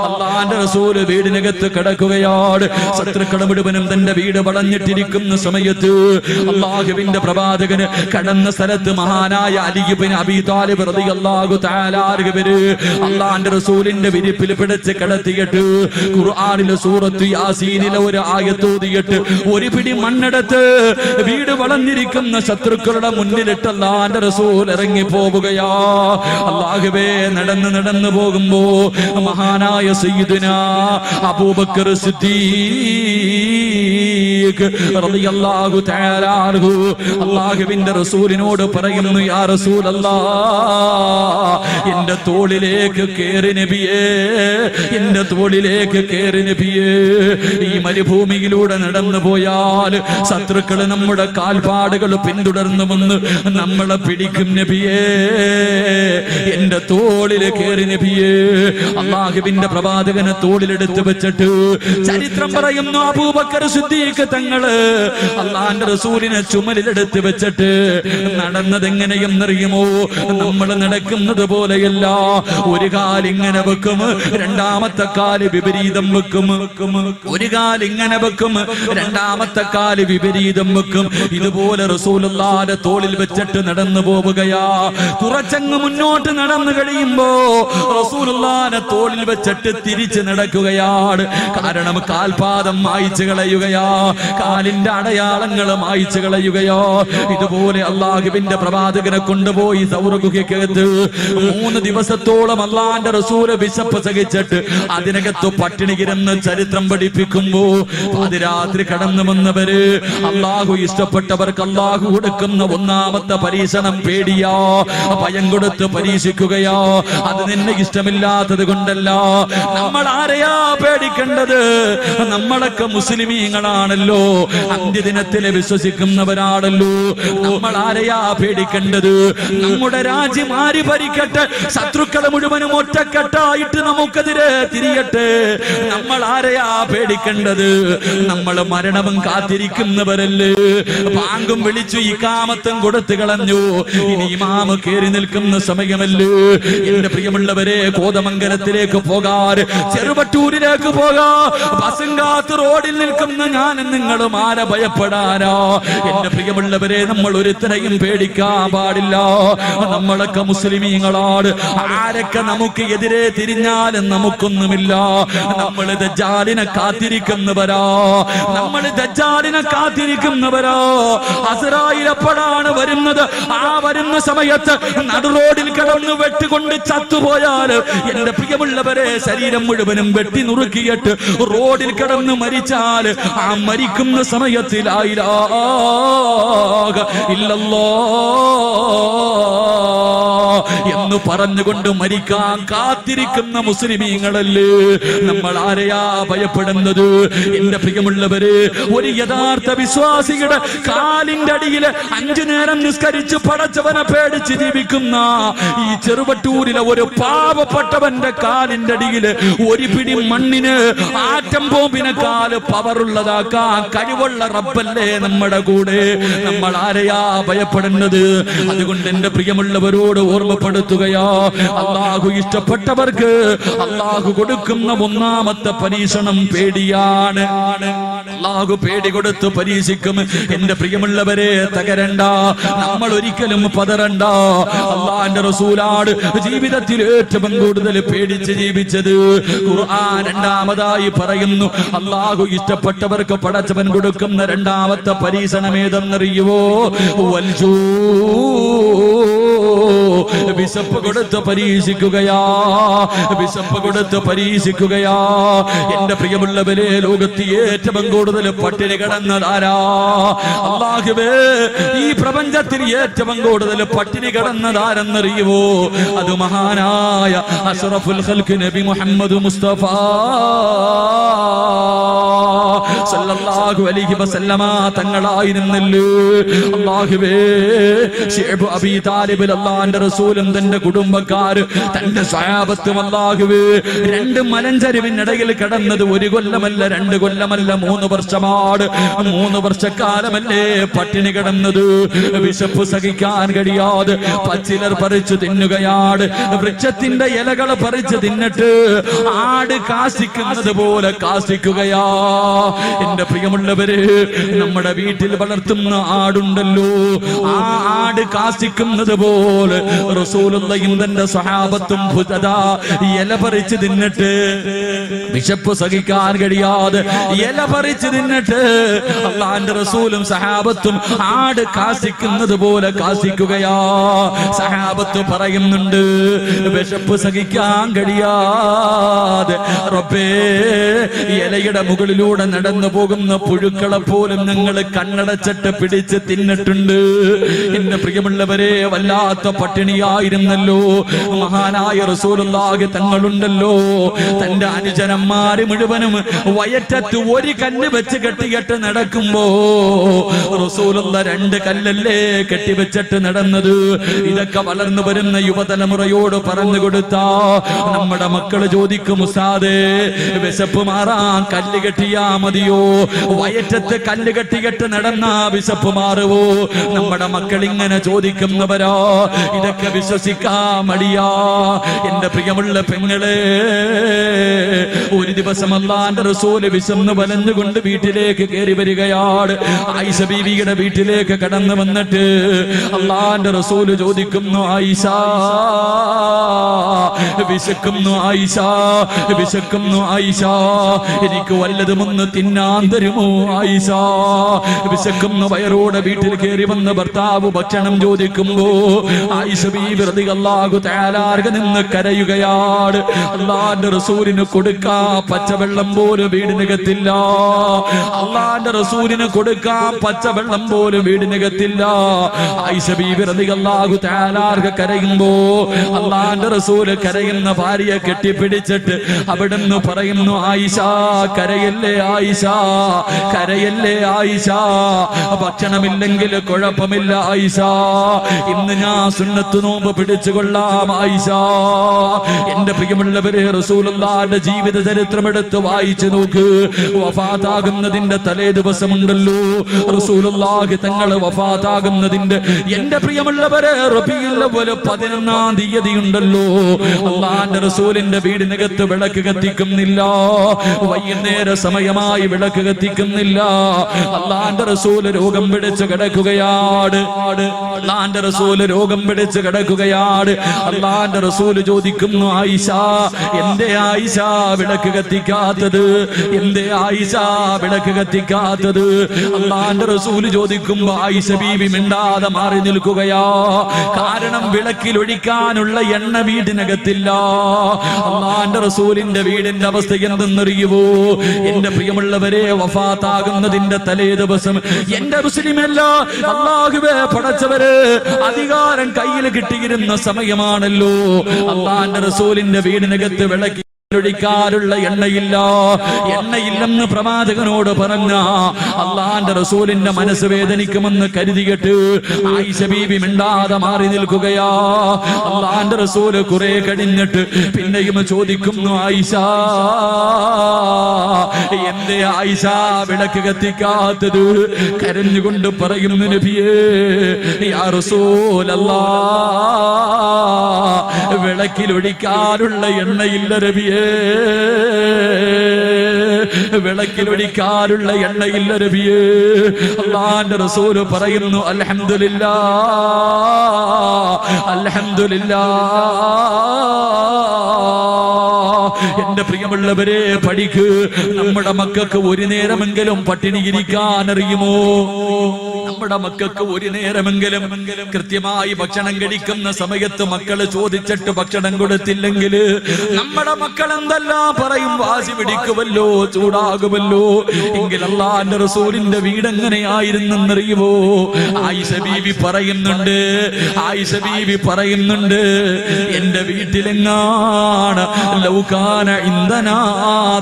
അല്ലാഹുവിന്റെ റസൂൽ വീടിനകത്ത് കിടക്കുകയാണ്. ശത്രുക്കൾ മുഴുവനും തന്റെ വീട് വളഞ്ഞിട്ടിരിക്കുന്ന സമയത്ത് അല്ലാഹുവിന്റെ പ്രവാചകന് കടന്ന സ്ഥലത്ത് മഹാനായ അലി ഇബ്നു അബീ താലിബ് റളിയല്ലാഹു തആല അൻഹു അല്ലാഹുവിന്റെ റസൂലിന്റെ വിരിപ്പിൽ പിടിച്ച് കിടത്തിയിട്ട് ഖുർആനിലെ സൂറത്ത് യാസീനിലെ ഒരു ആയത്ത് ഓതിയിട്ട് ഒരു പിടി മണ്ണെടുത്ത് വീട് വളഞ്ഞിരിക്കുന്ന ശത്രുക്കളുടെ മുന്നിലിട്ട് അല്ലാഹുവിന്റെ റസൂൽ ഇറങ്ങി പോവുകയാ. അല്ലാഹുവേ, നടന്നു പോകുമ്പോ മഹാനായ സയ്യിദുനാ അബൂബക്കർ സിദ്ദീഖ് റളിയല്ലാഹു തആല അൻഹു അല്ലാഹുവിന്റെ റസൂലിനോട് പറയുന്നു, യാ റസൂലല്ലാഹ്, എന്റെ തോളിലേക്ക് കേറി നബിയേ, എന്റെ തോളിലേക്ക് കേറി നബിയേ. ഈ മരുഭൂമിയിലൂടെ നടന്നു പോയാൽ ശത്രുക്കള് നമ്മുടെ കാൽപാടുകൾ പിന്തുടർന്നു വന്ന് നമ്മളെ പിടിക്കും നബിയേ, എന്റെ തോളില് കേറി നബിയേ. അല്ലാഹുവിന്റെ പ്രവാചകനെ തോളിലെടുത്ത് വെച്ചിട്ട് ചരിത്രം പറയുന്നു, അബൂബക്കർ സിദ്ദീഖ് തങ്ങള് അല്ലാഹുവിന്റെ റസൂലിനെ ചുമലിലെടുത്ത് വെച്ചിട്ട് നടന്നത് എങ്ങനെയെന്നറിയുമോ? നമ്മൾ നടക്കുന്നത് പോലെയല്ല. ഒരു കാലിങ്ങനെ വെക്കും, രണ്ടാമത്തെ കാല് വിപരീതം വെക്കും. ഒരു കാലിങ്ങനെ വെക്കും, രണ്ടാമത്തെ കാല് വിപരീതം വെക്കും. ഇതുപോലെ റസൂലുള്ളാഹിന്റെ തോളിൽ വെച്ചിട്ട് നടന്നു പോവുകയാ. കുറച്ചങ്ങ് മുന്നോട്ട് നടന്നു കഴിയുമ്പോ റസൂലുള്ളാഹിന്റെ തോളിൽ വെച്ചിട്ട് തിരിച്ച് നടക്കുകയാണ്. കാരണം കാൽപാദം മായ്ച്ചു കളയുകയാ, കാലിന്റെ അടയാളങ്ങൾ മായ്ച്ചു കളയുകയോ. ഇതുപോലെ അല്ലാഹുവിന്റെ പ്രവാചകനെ കൊണ്ടുപോയി സൗർ ഗുഹയ്ക്കകത്ത് 3 ദിവസത്തോളം അല്ലാഹുവിന്റെ റസൂല് വിശപ്പ് സഹിച്ചിട്ട് അതിനകത്ത് പട്ടിണി കിടന്ന് ചരിത്രം പഠിപ്പിക്കുമ്പോ പാതിരാത്രി കടന്നു വന്നവര് അല്ലാഹു ഇഷ്ടപ്പെട്ടവർക്ക് അല്ലാഹു കൊടുക്കുന്ന ഒന്നാമത്തെ പരീക്ഷണം പേടിയാ, ഭയം കൊടുത്ത് പരീക്ഷിക്കുകയോ. അത് നിന്നെ ഇഷ്ടമില്ലാത്തത് കൊണ്ടല്ല. നമ്മൾ ആരെയാ പേടിക്കേണ്ടത്? നമ്മളൊക്കെ മുസ്ലിമീങ്ങളാണല്ലോ, അന്ത്യദിനത്തിലെ വിശ്വസിക്കുന്നവരാണല്ലോ. നമ്മൾ ആരെയാ പേടിക്കേണ്ടത്? നമ്മുടെ രാജ്യം ആര് ഭരിക്കട്ടെ, ശത്രുക്കളെ മുഴുവനും ഒറ്റക്കെട്ടായിട്ട് നമുക്കെതിരെ തിരിയട്ടെ, നമ്മൾ ആരെയാ പേടിക്കേണ്ടത്? നമ്മൾ മരണവും കാത്തിരിക്കുന്നവരല്ലേ. ബാങ്കും വിളിച്ചു ഇഖാമത്തും കൊടുത്തു കളഞ്ഞു, ഇനി ഇമാമ് കേറി നിൽക്കുന്ന സമയമല്ലേ. എന്റെ പ്രിയമുള്ളവരെ, കോതമംഗലത്തിലേക്ക് പോകാൻ, ചെറുവട്ടൂരിലേക്ക് പോകാ, ബസും കാത്ത് റോഡിൽ നിൽക്കുന്ന ഞാനും നിങ്ങളും ആരെ ഭയപ്പെടാനോ? എന്റെ പ്രിയമുള്ളവരെ, നമ്മൾ ഒരുത്തരെയും പേടിക്കാൻ പാടില്ല. നമ്മളൊക്കെ മുസ്ലിമീങ്ങളാണ്. ആരൊക്കെ നമുക്ക് എതിരെ തിരിഞ്ഞാലും നമുക്കൊന്നുമില്ല. നമ്മൾ ദജ്ജാലിനെ കാത്തിരിക്കുന്നവരാ, നമ്മൾ ദജ്ജാലിനെ കാത്തിരിക്കുന്നവരാ. അസ്രായീൽ എപ്പോഴാണ് വരുന്നത്? ആ വരുന്ന സമയത്ത് നടുറോഡിൽ കിടന്ന് വെട്ടുകൊണ്ട് ചത്തുപോയാൽ, എന്റെ പ്രിയമുള്ളവരെ, ശരീരം മുഴുവനും വെട്ടി നുറുക്കിയിട്ട് റോഡിൽ കിടന്ന് മരിച്ചാൽ, ആ മരിക്കുന്ന സമയത്ത് ലാ ഇലാഹ ഇല്ലല്ലാഹ് എന്ന് പറഞ്ഞുകൊണ്ട് മരിക്കാൻ കാത്തിരിക്കുന്ന മുസ്ലിമീങ്ങളല്ലേ നമ്മൾ. ആരെയാ ഭയപ്പെടുന്നത്? എന്റെ പ്രിയമുള്ളവര്, ഒരു യഥാർത്ഥ വിശ്വാസിയുടെ കാലിന്റെ അടിയിൽ 5 നേരം നിസ്കരിച്ച് പടച്ചവനെ പേടിച്ച് ജീവിക്കുന്ന ഈ ചെറുവട്ടൂരിലെ ഒരു പാവപ്പെട്ടവന്റെ കാലിന്റെ അടിയിൽ ഒരു പിടി മണ്ണിന് ആറ്റം ബോംബിനെ കാല് പവറുള്ളതാക്കാൻ കഴിവുള്ള റബ്ബല്ലേ നമ്മുടെ കൂടെ. നമ്മൾ ആരെയാ ഭയപ്പെടുന്നത്? അതുകൊണ്ട് എന്റെ പ്രിയമുള്ളവരോട് ഓർമ്മപ്പെടുത്തുകയാ, അല്ലാഹു ഇഷ്ടപ്പെട്ടവർക്ക് അല്ലാഹു കൊടുക്കുന്ന ഒന്നാമത്തെ പരീക്ഷണം പേടിയാണ്. അല്ലാഹു പേടി കൊടുത്ത് പരീക്ഷിക്കും. എന്റെ പ്രിയമുള്ളവരെ, തകരണ്ട, നമ്മൾ ഒരിക്കലും പതറണ്ട. അല്ലാഹുവിന്റെ റസൂലാണ് ജീവിതത്തിൽ ഏറ്റവും കൂടുതൽ പേടിച്ച് ജീവിച്ചത്. ഖുർആൻ രണ്ടാമതായി പറയുന്നു, അല്ലാഹു ഇഷ്ടപ്പെട്ടവർക്ക് പടച്ചവൻ കൊടുക്കുന്ന രണ്ടാമത്തെ പരീക്ഷണം ഏതെന്നറിയുവോ? വൽജൂ, വിശപ്പ് കൊടുത്ത് പരീക്ഷിക്കുകയാ, വിശപ്പ് കൊടുത്ത് പരീക്ഷിക്കുകയാ. എന്റെ പ്രിയമുള്ളവരെ, ലോകത്ത് ഏറ്റവും കൂടുതൽ പട്ടിണി കിടന്നതാരാ? അല്ലാഹുവേ, ഈ പ്രപഞ്ചത്തിൽ ഏറ്റവും കൂടുതൽ പട്ടിണി കിടന്നതാരെന്നറിയുവോ? അത് മഹാനായ അഷ്റഫുൽ ഖൽഖ് നബി മുഹമ്മദ് മുസ്തഫ സല്ലല്ലാഹു അലൈഹി വസല്ലമ തങ്ങളായിരുന്നല്ലോ. അല്ലാഹുവേ, ശൈബ് അബീ താലിബ്, അല്ലാഹുവിന്റെ റസൂലും തന്റെ കുടുംബക്കാർ, തന്റെ സ്വഹാബത്തും, അല്ലാഹുവേ, 2 മലഞ്ചരിവിനിടയിൽ കിടന്നത് 1 കൊല്ലമല്ല, 2 കൊല്ലമല്ല, 3 വർഷമാണ്. 3 വർഷക്കാലമല്ലേ പട്ടിണി കിടന്നത്. വിശപ്പ് സഹിക്കാൻ കഴിയാതെ പച്ചിലർ പറിച്ചു തിന്നുകയാണ്. വൃക്ഷത്തിന്റെ ഇലകൾ പറിച്ച് തിന്നിട്ട് ആട് കാശിക്കുന്നത് പോലെ കാശിക്കുകയാ. എന്റെ പ്രിയമുള്ളവര്, നമ്മുടെ വീട്ടിൽ വളർത്തുന്ന ആടുണ്ടല്ലോ, ആ ആട് കാശിക്കുന്നത് പോലെ റസൂലുള്ളാഹിയും തന്റെ സ്വഹാബത്തും ഇല പറിച്ച് തിന്നിട്ട്, വിശപ്പ് സഹിക്കാൻ കഴിയാതെ ഇല പറിച്ച് തിന്നിട്ട് അല്ലാഹുവിന്റെ റസൂലും സഹാബത്തും ആട് കാശിക്കുന്നത് പോലെ കാശിക്കുകയാ. സഹാബത്ത് പറയുന്നുണ്ട്, വിശപ്പ് സഹിക്കാൻ കഴിയാതെ റബ്ബേ, ഇലയുടെ മുകളിലൂടെ നടന്നു പോകുന്ന പുഴുക്കളെ പോലും ഞങ്ങൾ കണ്ണടച്ചിട്ട് പിടിച്ച് തിന്നിട്ടുണ്ട്. എന്റെ പ്രിയമുള്ളവരെ, വല്ലാത്ത പട്ടിണിയായിരുന്നല്ലോ. മഹാനായ റസൂലുള്ളാഹി തങ്ങളുണ്ടല്ലോ, തന്റെ അനുജനന്മാര് മുഴുവനും വയറ്റത്ത് 1 കല്ല് വെച്ച് കെട്ടിയിട്ട് നടക്കുമ്പോ റസൂലുള്ള 2 കല്ലല്ലേ കെട്ടിവെച്ചിട്ട് നടന്നത്. ഇതൊക്കെ വളർന്നു വരുന്ന യുവതലമുറയോട് പറഞ്ഞു കൊടുത്താ നമ്മുടെ മക്കള് ചോദിക്കും, ഉസ്താദേ, വിശപ്പ് മാറാൻ കല്ല് കെട്ടിയാ മതിയോ? വയറ്റത്ത് കല്ല് കെട്ടിയിട്ട് നടന്നാ വിശപ്പ് മാറുവോ? നമ്മുടെ മക്കൾ ഇങ്ങനെ ചോദിക്കുന്നവരോ. ഇതൊക്കെ വിശ്വസിക്കാൻ മടിയാ. എന്റെ പ്രിയമുള്ള പെങ്ങളെ, ഒരു ദിവസം അല്ലാഹുവിന്റെ റസൂല് വിശന്ന് വലഞ്ഞുകൊണ്ട് വീട്ടിലേക്ക് കയറി വരികയാണ്. ആയിഷ ബീവിയുടെ വീട്ടിലേക്ക് കടന്നു വന്നിട്ട് അല്ലാഹുവിന്റെ റസൂല് ചോദിക്കുന്നു, ആയിഷ, വിശക്കുന്നു ആയിഷ, വിശക്കുന്നു ആയിഷ, എനിക്ക് വല്ലതുമൊന്ന് തിന്നാ തിന്നാൻ തരുമോ ആയിഷ? വിശക്കുന്ന വയറോടെ വീട്ടിൽ കയറി വന്ന ഭർത്താവ് ഭക്ഷണം ചോദിക്കുമ്പോ ആയിഷ ബീവി റളിയല്ലാഹു തആല നിന്ന് കരയുകയാണ്. അല്ലാഹുവിന്റെ റസൂലിന് കൊടുക്കാ പച്ചവെള്ളം പോലും വീടിനകത്തില്ല. അല്ലാഹുവിന്റെ റസൂലിന് കൊടുക്കാ പച്ചവെള്ളം പോലും വീടിനകത്തില്ല. ആയിഷ ബീവി റളിയല്ലാഹു തആല കരയുമ്പോ അല്ലാഹുവിന്റെ റസൂല് കരയുന്ന ഭാര്യയെ കെട്ടിപ്പിടിച്ചിട്ട് അവിടുന്ന് പറയുന്നു, ആയിഷ കരയല്ലേ ആയിഷ, കരയല്ലേ ആയിഷ, ഭക്ഷണമില്ലെങ്കിൽ കുഴപ്പമില്ല ആയിഷ, ഇന്ന് ഞാൻ സുന്നത്ത് നോമ്പ് പിടിച്ചുകൊള്ളാം ആയിഷ. എന്റെ പ്രിയമുള്ളവരെ, റസൂലുള്ളാഹിന്റെ ജീവിത ചരിത്രം എടുത്ത് വായിച്ചു നോക്ക്. വഫാത്താകുന്നതിന്റെ തലേ ദിവസമുണ്ടല്ലോ, റസൂലുള്ളാഹി തങ്ങൾ വഫാത്താകുന്നതിന്റെ, എന്റെ പ്രിയമുള്ളവരെ, റബീഉൽ അവ്വൽ 11-ാം തീയതി ഉണ്ടല്ലോ, അല്ലാഹുവിന്റെ റസൂലിന്റെ വീടിനകത്ത് വിളക്ക് കത്തിക്കുന്നില്ല. വൈകുന്നേര സമയമായി വിളക്ക് കത്തിക്കുന്നില്ല. അല്ലാഹുവിന്റെ റസൂൽ രോഗം പിടിച്ച് കിടക്കുകയാണ്. അല്ലാഹുവിന്റെ റസൂൽ രോഗം പിടിച്ച് കിടക്കുകയാണ്. അല്ലാഹുവിന്റെ റസൂൽ ചോദിക്കുന്നു, ആയിഷ എന്തേ ആയിഷ വിളക്ക് കത്തിക്കാത്തത്? എന്തേ ആയിഷ വിളക്ക് കത്തിക്കാത്തത്? അല്ലാഹുവിന്റെ റസൂൽ ചോദിക്കുമ്പോ ആയിഷ ബീവി മിണ്ടാതെ മാറി നിൽക്കുകയാ. കാരണം വിളക്കിൽ ഒഴിക്കാനുള്ള എണ്ണ വീടിനകത്തില്ല. അല്ലാഹുവിന്റെ റസൂലിന്റെ വീടിന്റെ അവസ്ഥ എന്തെന്നറിയുവോ? എന്റെ പ്രിയമുള്ളവരെ, വഫാത്താകുന്നതിന്റെ തലേ ദിവസം, എന്റെ മുസ്ലിമല്ല അല്ലാഹുവേ പടച്ചവരെ, അധികാരം കയ്യിൽ കിട്ടിയിരുന്ന സമയമാണല്ലോ. അല്ലാഹുവിന്റെ റസൂലിന്റെ വീടിനകത്ത് വിളക്കി ഒഴിക്കാനുള്ള എണ്ണയില്ല. എണ്ണയില്ലെന്ന് പ്രവാചകനോട് പറഞ്ഞ അല്ലാഹുവിന്റെ റസൂലിന്റെ മനസ്സ് വേദനിക്കുമെന്ന് കരുതിയിട്ട് ആയിഷ ബീവി മിണ്ടാതെ മാറി നിൽക്കുകയാ. അല്ലാഹുവിന്റെ റസൂൽ കുറെ കഴിഞ്ഞിട്ട് പിന്നെയും ചോദിക്കുന്നു, ആയിഷ എന്തേ ആയിഷ വിളക്ക് കത്തിക്കാത്തത്? കരഞ്ഞുകൊണ്ട് പറയുന്നു, നബിയേ യാ റസൂലല്ലാഹ്, വിളക്കിൽ ഒഴിക്കാനുള്ള എണ്ണയില്ല നബിയേ, വിളക്കിൽ ഒഴിക്കാനുള്ള എണ്ണയില്ല നബിയേ. അല്ലാഹുവിന്റെ റസൂൽ പറയുന്നു, അൽഹംദുലില്ലാഹ്, അൽഹംദുലില്ലാഹ്. എന്റെ പ്രിയമുള്ളവരെ, പഠിക്ക്. നമ്മുടെ മക്കൾക്ക് ഒരു നേരമെങ്കിലും പട്ടിണി ഇരിക്കാൻ അറിയുമോ? നമ്മുടെ മക്കൾക്ക് ഒരു നേരമെങ്കിലും കൃത്യമായി ഭക്ഷണം കഴിക്കുന്ന സമയത്ത് മക്കള് ചോദിച്ചിട്ട് ഭക്ഷണം കൊടുത്തില്ലെങ്കിൽ നമ്മുടെ മക്കൾ എന്തെല്ലാം പറയും? വാശി പിടിക്കുമല്ലോ, ചൂടാകുമല്ലോ. എങ്കിൽ അല്ലാഹുവിന്റെ റസൂലിന്റെ വീട് എങ്ങനെയായിരുന്നെന്നറിയുമോ? ആയിഷ ബീവി പറയുന്നുണ്ട്, ആയിഷ ബീവി പറയുന്നുണ്ട്, എന്റെ വീട്ടിലെങ്ങാണ് ലൗകാന ഇന്ധനാ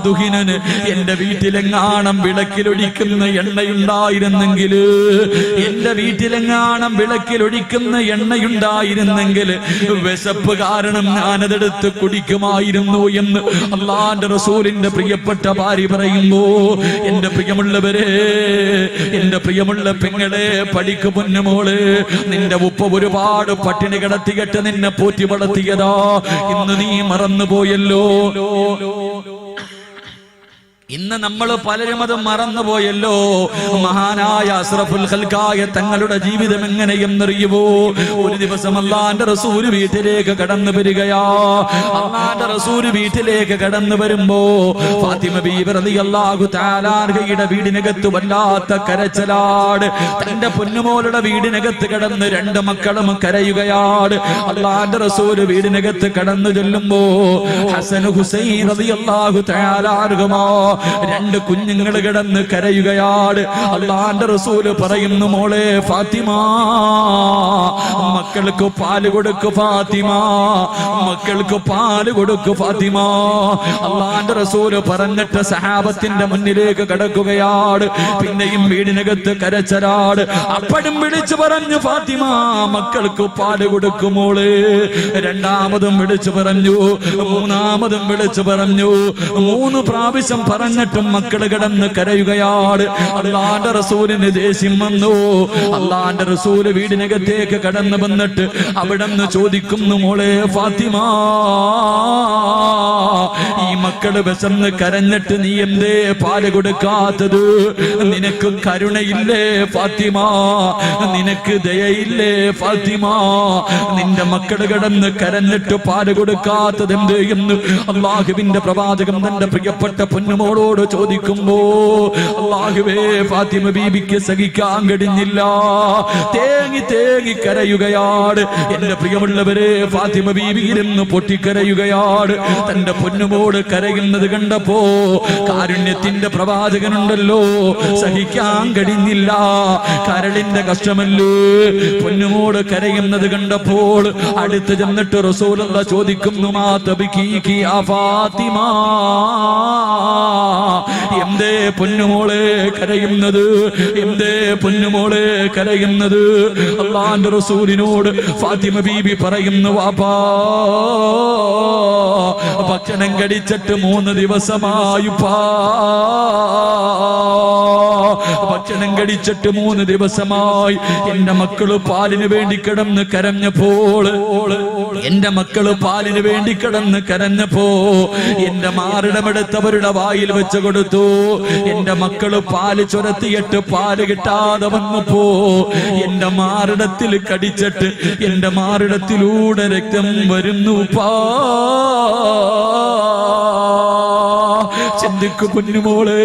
ദുഹിനന്, എന്റെ വീട്ടിലെങ്ങാണം വിളക്കിലൊഴിക്കുന്ന എണ്ണയുണ്ടായിരുന്നെങ്കിൽ, എന്റെ വീട്ടിലെങ്ങാണം വിളക്കിലൊഴിക്കുന്ന എണ്ണയുണ്ടായിരുന്നെങ്കിൽ വിശപ്പ് കാരണം ഞാനതെടുത്ത് കുടിക്കുമായിരുന്നു എന്ന് അല്ലാഹുവിന്റെ റസൂലിന്റെ പ്രിയപ്പെട്ട ഭാര്യ പറയുമ്പോ, എന്റെ പ്രിയമുള്ളവരെ, എന്റെ പ്രിയമുള്ള പെങ്ങളെ, പഠിക്കു പൊന്നുമോള്. നിന്റെ ഉപ്പ ഒരുപാട് പട്ടിണി കിടത്തിയിട്ട് നിന്നെ പോറ്റി വളർത്തിയതാ. ഇന്ന് നീ മറന്നുപോയല്ലോ. ഇന്ന് നമ്മൾ പലരും അത് മറന്നുപോയല്ലോ. മഹാനായ അസ്റഫുൽ ഖൽഖായ തങ്ങളുടെ ജീവിതം എങ്ങനെയെന്നറിയുമോ? ഒരു ദിവസം അല്ലാഹുവിന്റെ റസൂൽ വീട്ടിലേക്ക് കടന്നു വരികയാ. അല്ലാഹുവിന്റെ റസൂൽ വീട്ടിലേക്ക് കടന്നു വരുമ്പോ ഫാത്തിമ ബീവി റളിയല്ലാഹു തആല അൻഹയുടെ വീടിനകത്ത് വല്ലാത്ത കരച്ചിലാണ്. തന്റെ പൊന്നുമോളുടെ വീടിനകത്ത് കടന്ന് രണ്ട് മക്കളും കരയുകയാണ്. അല്ലാഹുവിന്റെ റസൂൽ വീടിനകത്ത് കടന്നു ചെല്ലുമ്പോ ഹസൻ ഹുസൈൻ റളിയല്ലാഹു തആല അൻഹുമാ രണ്ട് കുഞ്ഞുങ്ങൾ കിടന്ന് കരയുകയാണ്. അല്ലാഹുവിന്റെ റസൂൽ പറയുന്നു, മോളെ ഫാത്തിമ, മക്കൾക്ക് പാല് കൊടുക്കു ഫാത്തിമ, മക്കൾക്ക് പാല് കൊടുക്കു ഫാത്തിമ. അല്ലാഹുവിന്റെ റസൂൽ പറഞ്ഞിട്ട് സഹാബത്തിന്റെ മുന്നിലേക്ക് കടക്കുകയാണ്. പിന്നെയും വീടിനകത്ത് കരച്ചലാണ്. അപ്പോഴും വിളിച്ചു പറഞ്ഞു, ഫാത്തിമ മക്കൾക്ക് പാല് കൊടുക്കുമോള്. രണ്ടാമതും വിളിച്ചു പറഞ്ഞു, മൂന്നാമതും വിളിച്ചു പറഞ്ഞു. 3 പ്രാവശ്യം പറഞ്ഞിട്ടും മക്കള് കിടന്ന് കരയുകയാണ്. അല്ലാഹുവിന്റെ റസൂലിന് ദേഷ്യം വന്നു. അല്ലാഹുവിന്റെ റസൂല് വീടിനകത്തേക്ക് കടന്നു വന്നിട്ട് അവിടെന്ന് ചോദിക്കുന്നു, മോളെ ഫാത്തിമ, ഈ മക്കള് വിശന്ന് കരഞ്ഞിട്ട് നീ എന്തേ പാല് കൊടുക്കാത്തത്? നിനക്ക് കരുണയില്ലേ ഫാത്തിമ? നിനക്ക് ദയയില്ലേ ഫാത്തിമ? നിന്റെ മക്കള് കിടന്ന് കരഞ്ഞിട്ട് പാല് കൊടുക്കാത്തത് എന്ത് എന്ന് അല്ലാഹുവിന്റെ പ്രവാചകൻ തന്റെ പ്രിയപ്പെട്ട പൊന്നുമോ പൊന്നുമോളോട് ചോദിക്കുമ്പോ അല്ലാഹുവേ ഫാത്തിമ ബീബിക്ക് സഹിക്കാൻ കഴിഞ്ഞില്ല, തേങ്ങി തേങ്ങി കരയുകയാണ്. എന്റെ പ്രിയമുള്ളവരെ, ഫാത്തിമ ബീബി ഇരുന്ന് പൊട്ടിക്കരയുകയാണ്. തന്റെ പൊന്നുമോട് കരയുന്നത് കണ്ടപ്പോ കാരുണ്യത്തിന്റെ പ്രവാചകനുണ്ടല്ലോ, സഹിക്കാൻ കഴിഞ്ഞില്ല. കരളിന്റെ കഷ്ടമല്ലേ, പൊന്നുമോട് കരയുന്നത് കണ്ടപ്പോൾ അടുത്ത് ചെന്നിട്ട് റസൂലുള്ളാഹി ചോദിക്കുന്നു, മാ തബ്കീകി യാ ഫാത്തിമ, എന്തേ പൊന്നുമോളെ കരയുന്നത്, എന്തേ പൊന്നുമോളെ കരയുന്നത്? അല്ലാഹുവിന്റെ റസൂലിനോട് ഫാത്തിമ ബീബി പറയുന്നു, വാപ്പാ ഭക്ഷണം കഴിച്ചിട്ട് 3 ദിവസമായിപ്പാ, ഭക്ഷണം കഴിച്ചിട്ട് 3 ദിവസമായി. എന്റെ മക്കള് പാലിന് വേണ്ടി കിടന്ന് കരഞ്ഞപ്പോൾ, എന്റെ മക്കള് പാലിന് വേണ്ടി കിടന്ന് കരഞ്ഞപ്പോ എന്റെ മാറിടമെടുത്തവരുടെ വായിൽ വെച്ച് കൊടുത്തു. എന്റെ മക്കള് പാല് ചുരത്തിയിട്ട് പാല് കിട്ടാതെ വന്നപ്പോ എന്റെ മാറിടത്തിൽ കടിച്ചിട്ട് എന്റെ മാറിടത്തിലൂടെ രക്തം വരുന്നു. ചിന്തിക്കു കുഞ്ഞുമോളെ,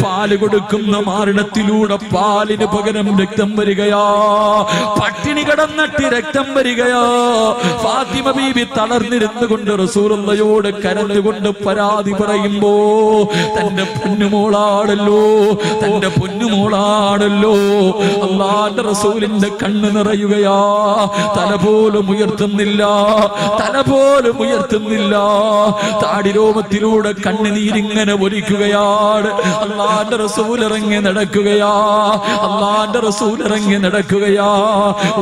പാല് കൊടുക്കുന്ന മാറിടത്തിലൂടെ പാലിന് പകരം രക്തം വരികയാ, പട്ടിണി കിടന്നിട്ട് രക്തം വരികയാ. ഫാത്തിമ ബീബി തളർന്നിരുന്നു കൊണ്ട് റസൂലുള്ളാഹിയോട് കരഞ്ഞുകൊണ്ട് പരാതി പറയുമ്പോ, തന്റെ പൊന്നുമോളാണല്ലോ, തന്റെ പൊന്നുമോളാണല്ലോ. അല്ലാഹുവിന്റെ റസൂലിന്റെ കണ്ണ് നിറയുകയാ, തല പോലും ഉയർത്തുന്നില്ല, തല പോലും ഉയർത്തുന്നില്ല. താടിരോമത്തിലൂടെ കണ്ണുനീരിങ്ങനെ ഒലിക്കുകയാണ്. അല്ലാഹുവിന്റെ റസൂൽ ഇറങ്ങി നടക്കുകയാ, അല്ലാഹുവിന്റെ റസൂൽ ഇറങ്ങി നടക്കുകയാ.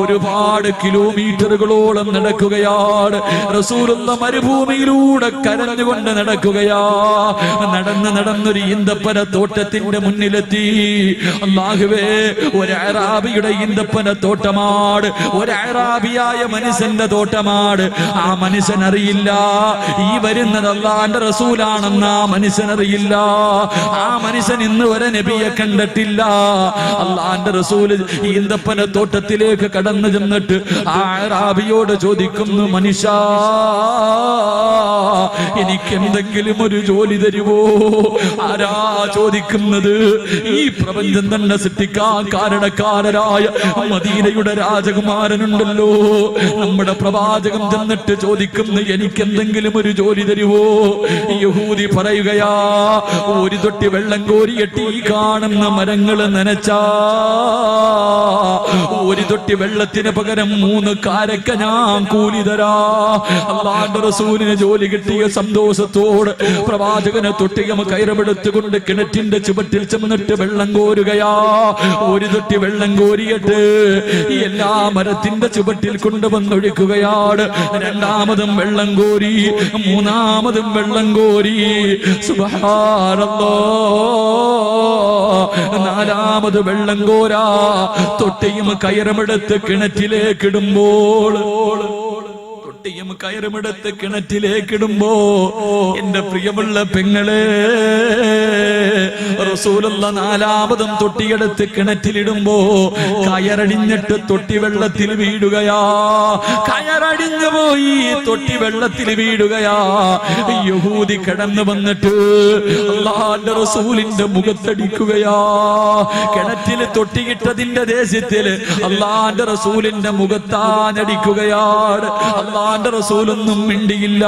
ഒരുപാട് കിലോമീറ്ററുകളോളം നടക്കുകയാണ്. റസൂലുള്ള മരുഭൂമിയിലൂടെ കരഞ്ഞുകൊണ്ട് നടക്കുകയാ. നടന്നൊരു ഈന്തപ്പന തോട്ടത്തിന്റെ മുന്നിലെത്തി. അല്ലാഹുവേ, ഒരു അറാബിയുടെ ഈന്തപ്പന തോട്ടമാണ്, ഒരു അറാബിയായ മനുഷ്യന്റെ തോട്ടമാണ്. ആ മനുഷ്യൻ അറിയില്ല ഈ വരുന്നത് അല്ലാഹുവിന്റെ റസൂലാണെന്ന്. ആ മനുഷ്യൻ അറിയില്ല, ആ മനുഷ്യൻ ഇന്ന് വരെ നബിയെ കണ്ടിട്ടില്ല. അല്ലാഹുവിന്റെ റസൂൽ ഈന്തപ്പന തോട്ടത്തിലേക്ക് കടന്നു ചെന്നിട്ട് ആ അറാബിയോട് ചോദിക്കുന്നു, മനുഷ്യ, എനിക്ക് എന്തെങ്കിലും ഒരു ജോലി തരുവോ? ആരാ ചോദിക്കുന്നത്? ഈ പ്രപഞ്ചം തന്നെ സൃഷ്ടിക്കാൻ കാരണക്കാരനായ മദീനയുടെ രാജകുമാരനുണ്ടല്ലോ, നമ്മുടെ പ്രവാചകൻ ചെന്നിട്ട് ചോദിക്കുന്നു, എനിക്ക് എന്തെങ്കിലും ഒരു ജോലി തരുവോ? യഹൂദി പറയുകയാ, ഒരു തൊട്ടി വെള്ളം കോരിയിട്ട് ഈ കാണുന്ന മരങ്ങൾ നനച്ചാ ഒരു തൊട്ടി വെള്ളത്തിന് പകരം 3 കാരക്ക ഞാൻ കൂലി തരാ. അല്ലാഹുവിന്റെ റസൂലിന് ജോലി കിട്ടിയ സന്തോഷത്തോട് പ്രവാചകനെ തൊട്ടിയം കയറമെടുത്തുകൊണ്ട് കിണറ്റിന്റെ ചുവട്ടിൽ ചെന്നിട്ട് വെള്ളം കോരുകയാ. ഒരു തൊട്ടി വെള്ളം കോരിയിട്ട് എല്ലാ മരത്തിന്റെ ചുവട്ടിൽ കൊണ്ടുവന്നൊഴിക്കുകയാണ്. രണ്ടാമതും വെള്ളം കോരി, മൂന്നാമതും വെള്ളം കോരി. സുബ്ഹാനല്ലാഹ്, നാലാമത് വെള്ളം കോരാ. തൊട്ടിയും കയറമെടുത്ത് കിണറ്റിലേക്കിടുമ്പോൾ, തൊട്ടിയും കയറുമെടുത്ത് കിണറ്റിലേക്കിടുമ്പോ എന്റെ പ്രിയമുള്ള പെങ്ങളെ, റസൂലുള്ള നാലാമതും തൊട്ടിയെടുത്ത് കിണറ്റിലിടുമ്പോ കയറടിഞ്ഞിട്ട് തൊട്ടി വെള്ളത്തിൽ വീഴുകയാ. കയറടിഞ്ഞു പോയി, തൊട്ടി വെള്ളത്തിൽ വീഴുകയാ. യഹൂദി കടന്നു വന്നിട്ട് അല്ലാഹുവിന്റെ റസൂലിന്റെ മുഖത്തടിക്കുകയാ. കിണറ്റില് തൊട്ടിയിട്ടതിന്റെ ദേശത്തില് അല്ലാഹുവിന്റെ റസൂലിന്റെ മുഖത്താനടിക്കുകയാണ്. അല്ലാഹുവിന്റെ റസൂലൊന്നും മിണ്ടിയില്ല,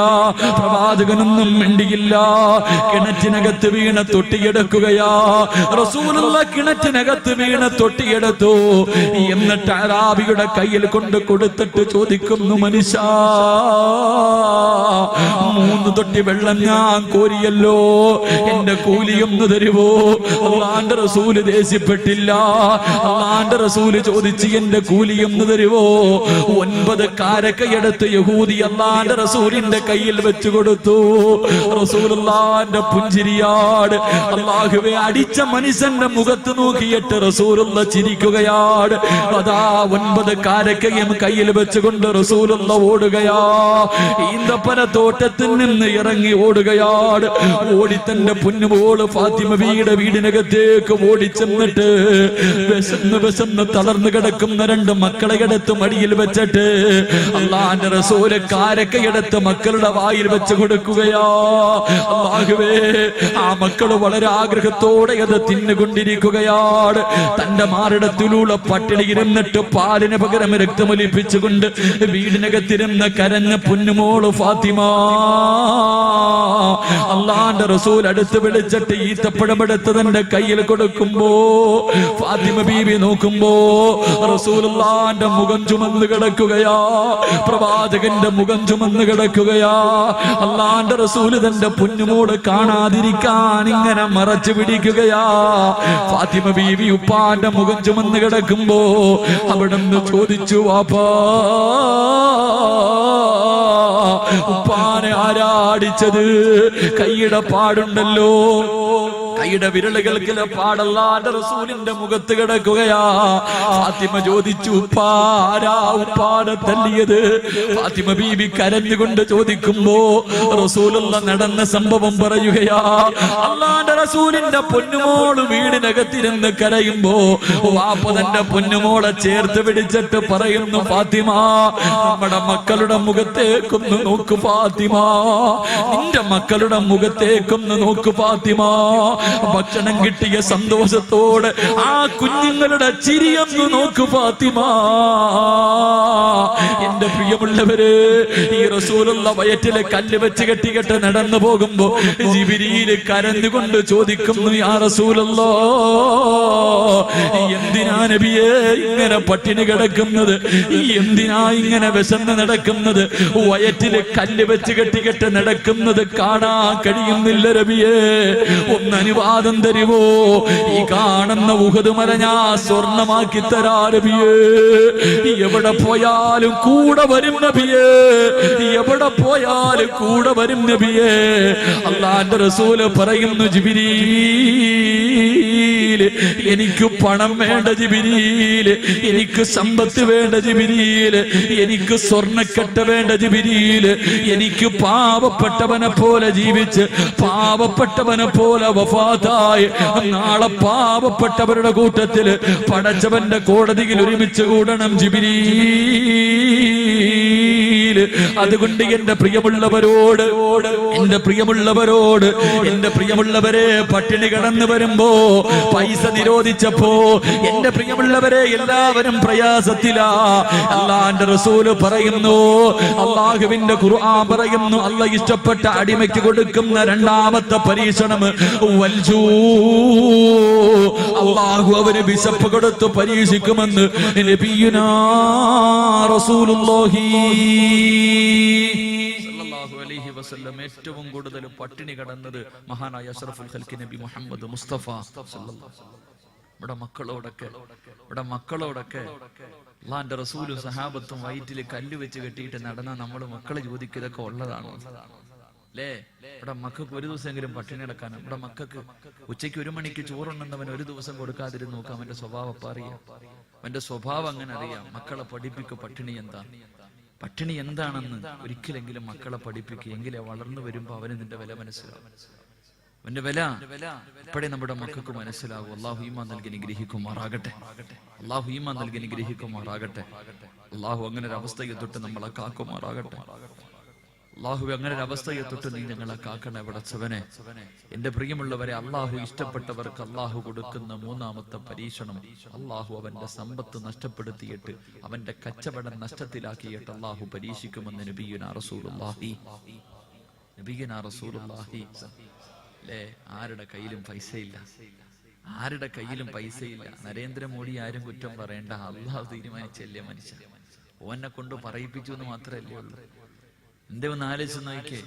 പ്രവാചകനൊന്നും മിണ്ടിയില്ല. കിണറ്റിനകത്ത് വീണ തൊട്ടിയെടുക്കുകയാ. റസൂലുള്ള കിണറ്റിനകത്ത് വീണ തൊട്ടിയെടുത്തു. എന്നിട്ട് അറാബിയുടെ കയ്യിൽ കൊണ്ട് കൊടുത്തിട്ട് ചോദിക്കുന്നു, മനുഷ്യ, 3 തൊട്ടി വെള്ളം ഞാൻ കോരിയല്ലോ, എന്റെ കൂലിയൊന്നു തരുവോ? അല്ലാഹുവിന്റെ റസൂല് ദേഷ്യപ്പെട്ടില്ല. അല്ലാഹുവിന്റെ റസൂല് ചോദിച്ച്, എന്റെ കൂലിയൊന്നു തരുവോ? 9 കാരക്കയെടുത്ത് യഹൂദി അല്ലാഹുവിന്റെ റസൂലിന്റെ കയ്യിൽ വെച്ചു കൊടുത്തു. റസൂലുള്ളാഹിന്റെ പുഞ്ചിരിയാണ്. അല്ലാഹുവേ, അടിച്ച മനുഷ്യന്റെ മുഖത്ത് നോക്കിയിട്ട് റസൂലുള്ള ചിരിക്കുകയാണ്. അതാ 9 കാരക്കയും കയ്യിൽ വെച്ചുകൊണ്ട് റസൂലുള്ള ഓടുകയാ. ഈന്തപ്പന തോട്ടത്തിൽ നിന്ന് ഇറങ്ങി ഓടുകയാണ്. ഓടി തന്റെ പൊന്നുമോള് ഫാത്തിമ ബീവിയുടെ വീടിനകത്തേക്ക് ഓടിച്ചെന്നിട്ട് വിശന്ന് തളർന്നു കിടക്കുന്ന 2 മക്കളെ എടുത്ത് മടിയിൽ വെച്ചിട്ട് അല്ലാഹുവിന്റെ റസൂൽ റസൂല് കാരക്കയെടുത്ത് മക്കളുടെ വായിൽ വെച്ച് കൊടുക്കുകയാ. അല്ലാഹുവേ, ആ മക്കള് വളരെ ആഗ്രഹത്തോടെ അത് തിന്നുകൊണ്ടിരിക്കുകയാണ്. തന്റെ മാറിടത്തിലൂടെ പട്ടിണി ഇരുന്നിട്ട് പാലിന് പകരം രക്തമൊലിപ്പിച്ചുകൊണ്ട് വീടിനകത്തിരുന്ന് കരഞ്ഞ പൊന്നുമോള് ഫാത്തിമ. അള്ളാന്റെ റസൂൽ അടുത്ത് വിളിച്ചിട്ട് ഈത്തപ്പഴമെടുത്ത് തന്റെ കയ്യിൽ കൊടുക്കുമ്പോ ഫാത്തിമ ബീവി നോക്കുമ്പോ റസൂലുള്ളാന്റെ മുഖം ചുമന്ന് കിടക്കുകയാ. പ്രവാചകന്റെ മുഖം ചുമന്ന് കിടക്കുകയാ. അള്ളാന്റെ റസൂല് തന്റെ പൊന്നുമോള് കാണാതിരിക്കാൻ ഇങ്ങനെ മറച്ചു പിടിക്കുകയാ. ഫാത്തിമ ബീവി ഉപ്പാന്റെ മുഖം ചുമന്ന് കിടക്കുമ്പോ അവിടുന്ന് ചോദിച്ചു, വാപ്പാ, ഉപ്പാനെ ആരാടിച്ചത്? കൈയുടെ പാടുണ്ടല്ലോ, കൈയുടെ വിരലുകൾക്കിലെ പാടല്ലാന്റെ റസൂലിന്റെ മുഖത്ത് കിടക്കുകയാ. ഫാത്തിമ ചോദിച്ചു, ഉപ്പാരാ ഉപ്പാനെ തല്ലിയത്? ഫാത്തിമ ബീബി കരഞ്ഞുകൊണ്ട് ചോദിക്കുമ്പോ റസൂലുള്ള നടന്ന സംഭവം പറയുകയാ. അല്ലാന്റെ റസൂലിന്റെ പൊന്നുമോള് വീടിനകത്തിരുന്ന് കരയുമ്പോ വാപ്പ തന്റെ പൊന്നുമോളെ ചേർത്ത് പിടിച്ചിട്ട് പറയുന്നു, ഫാത്തിമ, നമ്മുടെ മക്കളുടെ മുഖത്തേക്കൊന്ന് നോക്ക് ഫാത്തിമ, നിന്റെ മക്കളുടെ മുഖത്തേക്കൊന്ന് നോക്ക് ഫാത്തിമ. ഭക്ഷണം കിട്ടിയ സന്തോഷത്തോടെ ആ കുഞ്ഞുങ്ങളുടെ ചിരിയൊന്ന് നോക്ക് ഫാത്തിമ. എന്റെ പ്രിയമുള്ളവര്, ഈ റസൂലുള്ള വയറ്റിലെ കല്ല് വെച്ച് കെട്ടിക്കെട്ട് നടന്നു പോകുമ്പോ ജിബ്രീൽ കരഞ്ഞുകൊണ്ട് ചോദിക്കുന്നു, യാ റസൂലല്ലാഹ്, എന്തിനാ നബിയേ ഇങ്ങനെ പട്ടിണി കിടക്കുന്നത്? എന്തിനാ ഇങ്ങനെ വിശന്ന് നടക്കുന്നത്? വയറ്റില് കല്ല് വെച്ച് കെട്ടിക്കെട്ട് നടക്കുന്നത് കാണാൻ കഴിയുന്നില്ല നബിയേ, ഒന്ന് അനുവാദം തരുവോ? ഈ കാണുന്ന ഉഹദ് മല ഞാൻ സ്വർണമാക്കി തരാ നബിയേ. എവിടെ പോയാലും കൂടെ വരും നബിയേ, എവിടെ പോയാലും കൂടെ വരും നബിയേ. അല്ലാഹുവിന്റെ റസൂല് പറയുന്നു, ജിബ്രീൽ, എനിക്ക് പണം വേണ്ട ജിബ്രീൽ, എനിക്ക് സമ്പത്ത് വേണ്ട ജിബ്രീൽ, എനിക്ക് സ്വർണ്ണക്കെട്ട് വേണ്ട ജിബ്രീൽ, എനിക്ക് പാവപ്പെട്ടവനെ പോലെ ജീവിച്ച് പാവപ്പെട്ടവനെ പോലെ വഫാത്തായി നാളെ പാവപ്പെട്ടവരുടെ കൂട്ടത്തിൽ പടച്ചവന്റെ കോടതിയിൽ ഒരുമിച്ച് കൂടണം ജിബ്രീൽ. അതുകൊണ്ട് എന്റെ പ്രിയമുള്ളവരോട്, എന്റെ പ്രിയമുള്ളവരെ, പട്ടിണി കടന്നു വരുമ്പോ പൈസ നിരോധിച്ചപ്പോ എന്റെ പ്രിയമുള്ളവരെ എല്ലാവരും പ്രയാസത്തിലാ. അല്ലാഹുവിന്റെ റസൂല് പറയുന്നു, അല്ലാഹുവിന്റെ ഖുർആൻ പറയുന്നു, അല്ലാഹ് ഇഷ്ടപ്പെട്ട അടിമയ്ക്ക് കൊടുക്കുന്ന രണ്ടാമത്തെ പരീക്ഷണം വൽജൂ. അല്ലാഹു അവന് വിശപ്പ് കൊടുത്ത് പരീക്ഷിക്കുമെന്ന് നബിയുനാ റസൂലുള്ളാഹി സല്ലല്ലാഹു അലൈഹി വസല്ലം. ഏറ്റവും കൂടുതൽ പട്ടിണി കടന്നത് മഹാനായ അഷ്റഫുൽ ഖൽഖി നബി മുഹമ്മദ് മുസ്തഫ സല്ലല്ലാഹു. ഇവിടെ മക്കളോടൊക്കെ അല്ലാഹുവിന്റെ റസൂലും സഹാബത്തും വയറ്റിൽ കല്ല് വെച്ച് കെട്ടിയിട്ട് നടന്ന നമ്മള് മക്കളെ ചോദിക്കുന്നതൊക്കെ ഉള്ളതാണ് അല്ലേ? ഇവിടെ മക്കൾക്ക് ഒരു ദിവസമെങ്കിലും പട്ടിണി കിടക്കാനും, ഇവിടെ മക്കൾക്ക് ഉച്ചയ്ക്ക് 1 മണിക്ക് ചോറുണ്ടെന്നവൻ ഒരു ദിവസം കൊടുക്കാതിരുന്ന് നോക്കാം. അവന്റെ സ്വഭാവം അറിയാം, അവന്റെ സ്വഭാവം അങ്ങനെ അറിയാം. മക്കളെ പഠിപ്പിക്കുക പട്ടിണി എന്താണെന്ന് ഒരിക്കലെങ്കിലും മക്കളെ പഠിപ്പിക്കുക. എങ്കിലേ വളർന്നു വരുമ്പോ അവന് നിന്റെ വില മനസ്സിലാവും. അവന്റെ വില ഇപ്പോഴേ നമ്മുടെ മക്കൾക്ക് മനസ്സിലാകും. അല്ലാഹു ഈമാൻ നൽകി നിഗ്രഹിക്കുമാറാകട്ടെ. അല്ലാഹു അങ്ങനെ ഒരു അവസ്ഥയെ തൊട്ട് നമ്മളെ കാക്കുമാറാകട്ടെ. അല്ലാഹുവേ, അങ്ങനെ ഒരു അവസ്ഥയെ തൊട്ട് നീ ഞങ്ങളെ കാക്കണേ പടച്ചവനെ. എന്റെ പ്രിയമുള്ളവരെ, അല്ലാഹു ഇഷ്ടപ്പെട്ടവർക്ക് അല്ലാഹു കൊടുക്കുന്ന മൂന്നാമത്തെ പരീക്ഷണം, അല്ലാഹു അവന്റെ സമ്പത്ത് നഷ്ടപ്പെടുത്തിയിട്ട് അവന്റെ കച്ചവടം നഷ്ടത്തിലാക്കിയിട്ട് അല്ലാഹു പരീക്ഷിക്കുമെന്ന് നബിയുനാ റസൂലുള്ളാഹി. അല്ലേ? ആരുടെ കയ്യിലും പൈസയില്ല. നരേന്ദ്രമോദി ആരും കുറ്റം പറയണ്ട, അല്ലാഹു തീരുമാനിച്ചല്ലേ മനുഷ്യൻ. ഓനെ കൊണ്ട് പറയിപ്പിച്ചു എന്ന് മാത്രമല്ലേ ഉള്ളൂ. എന്റെ ഒന്ന് ആലോചിച്ച് നോക്കിയേ,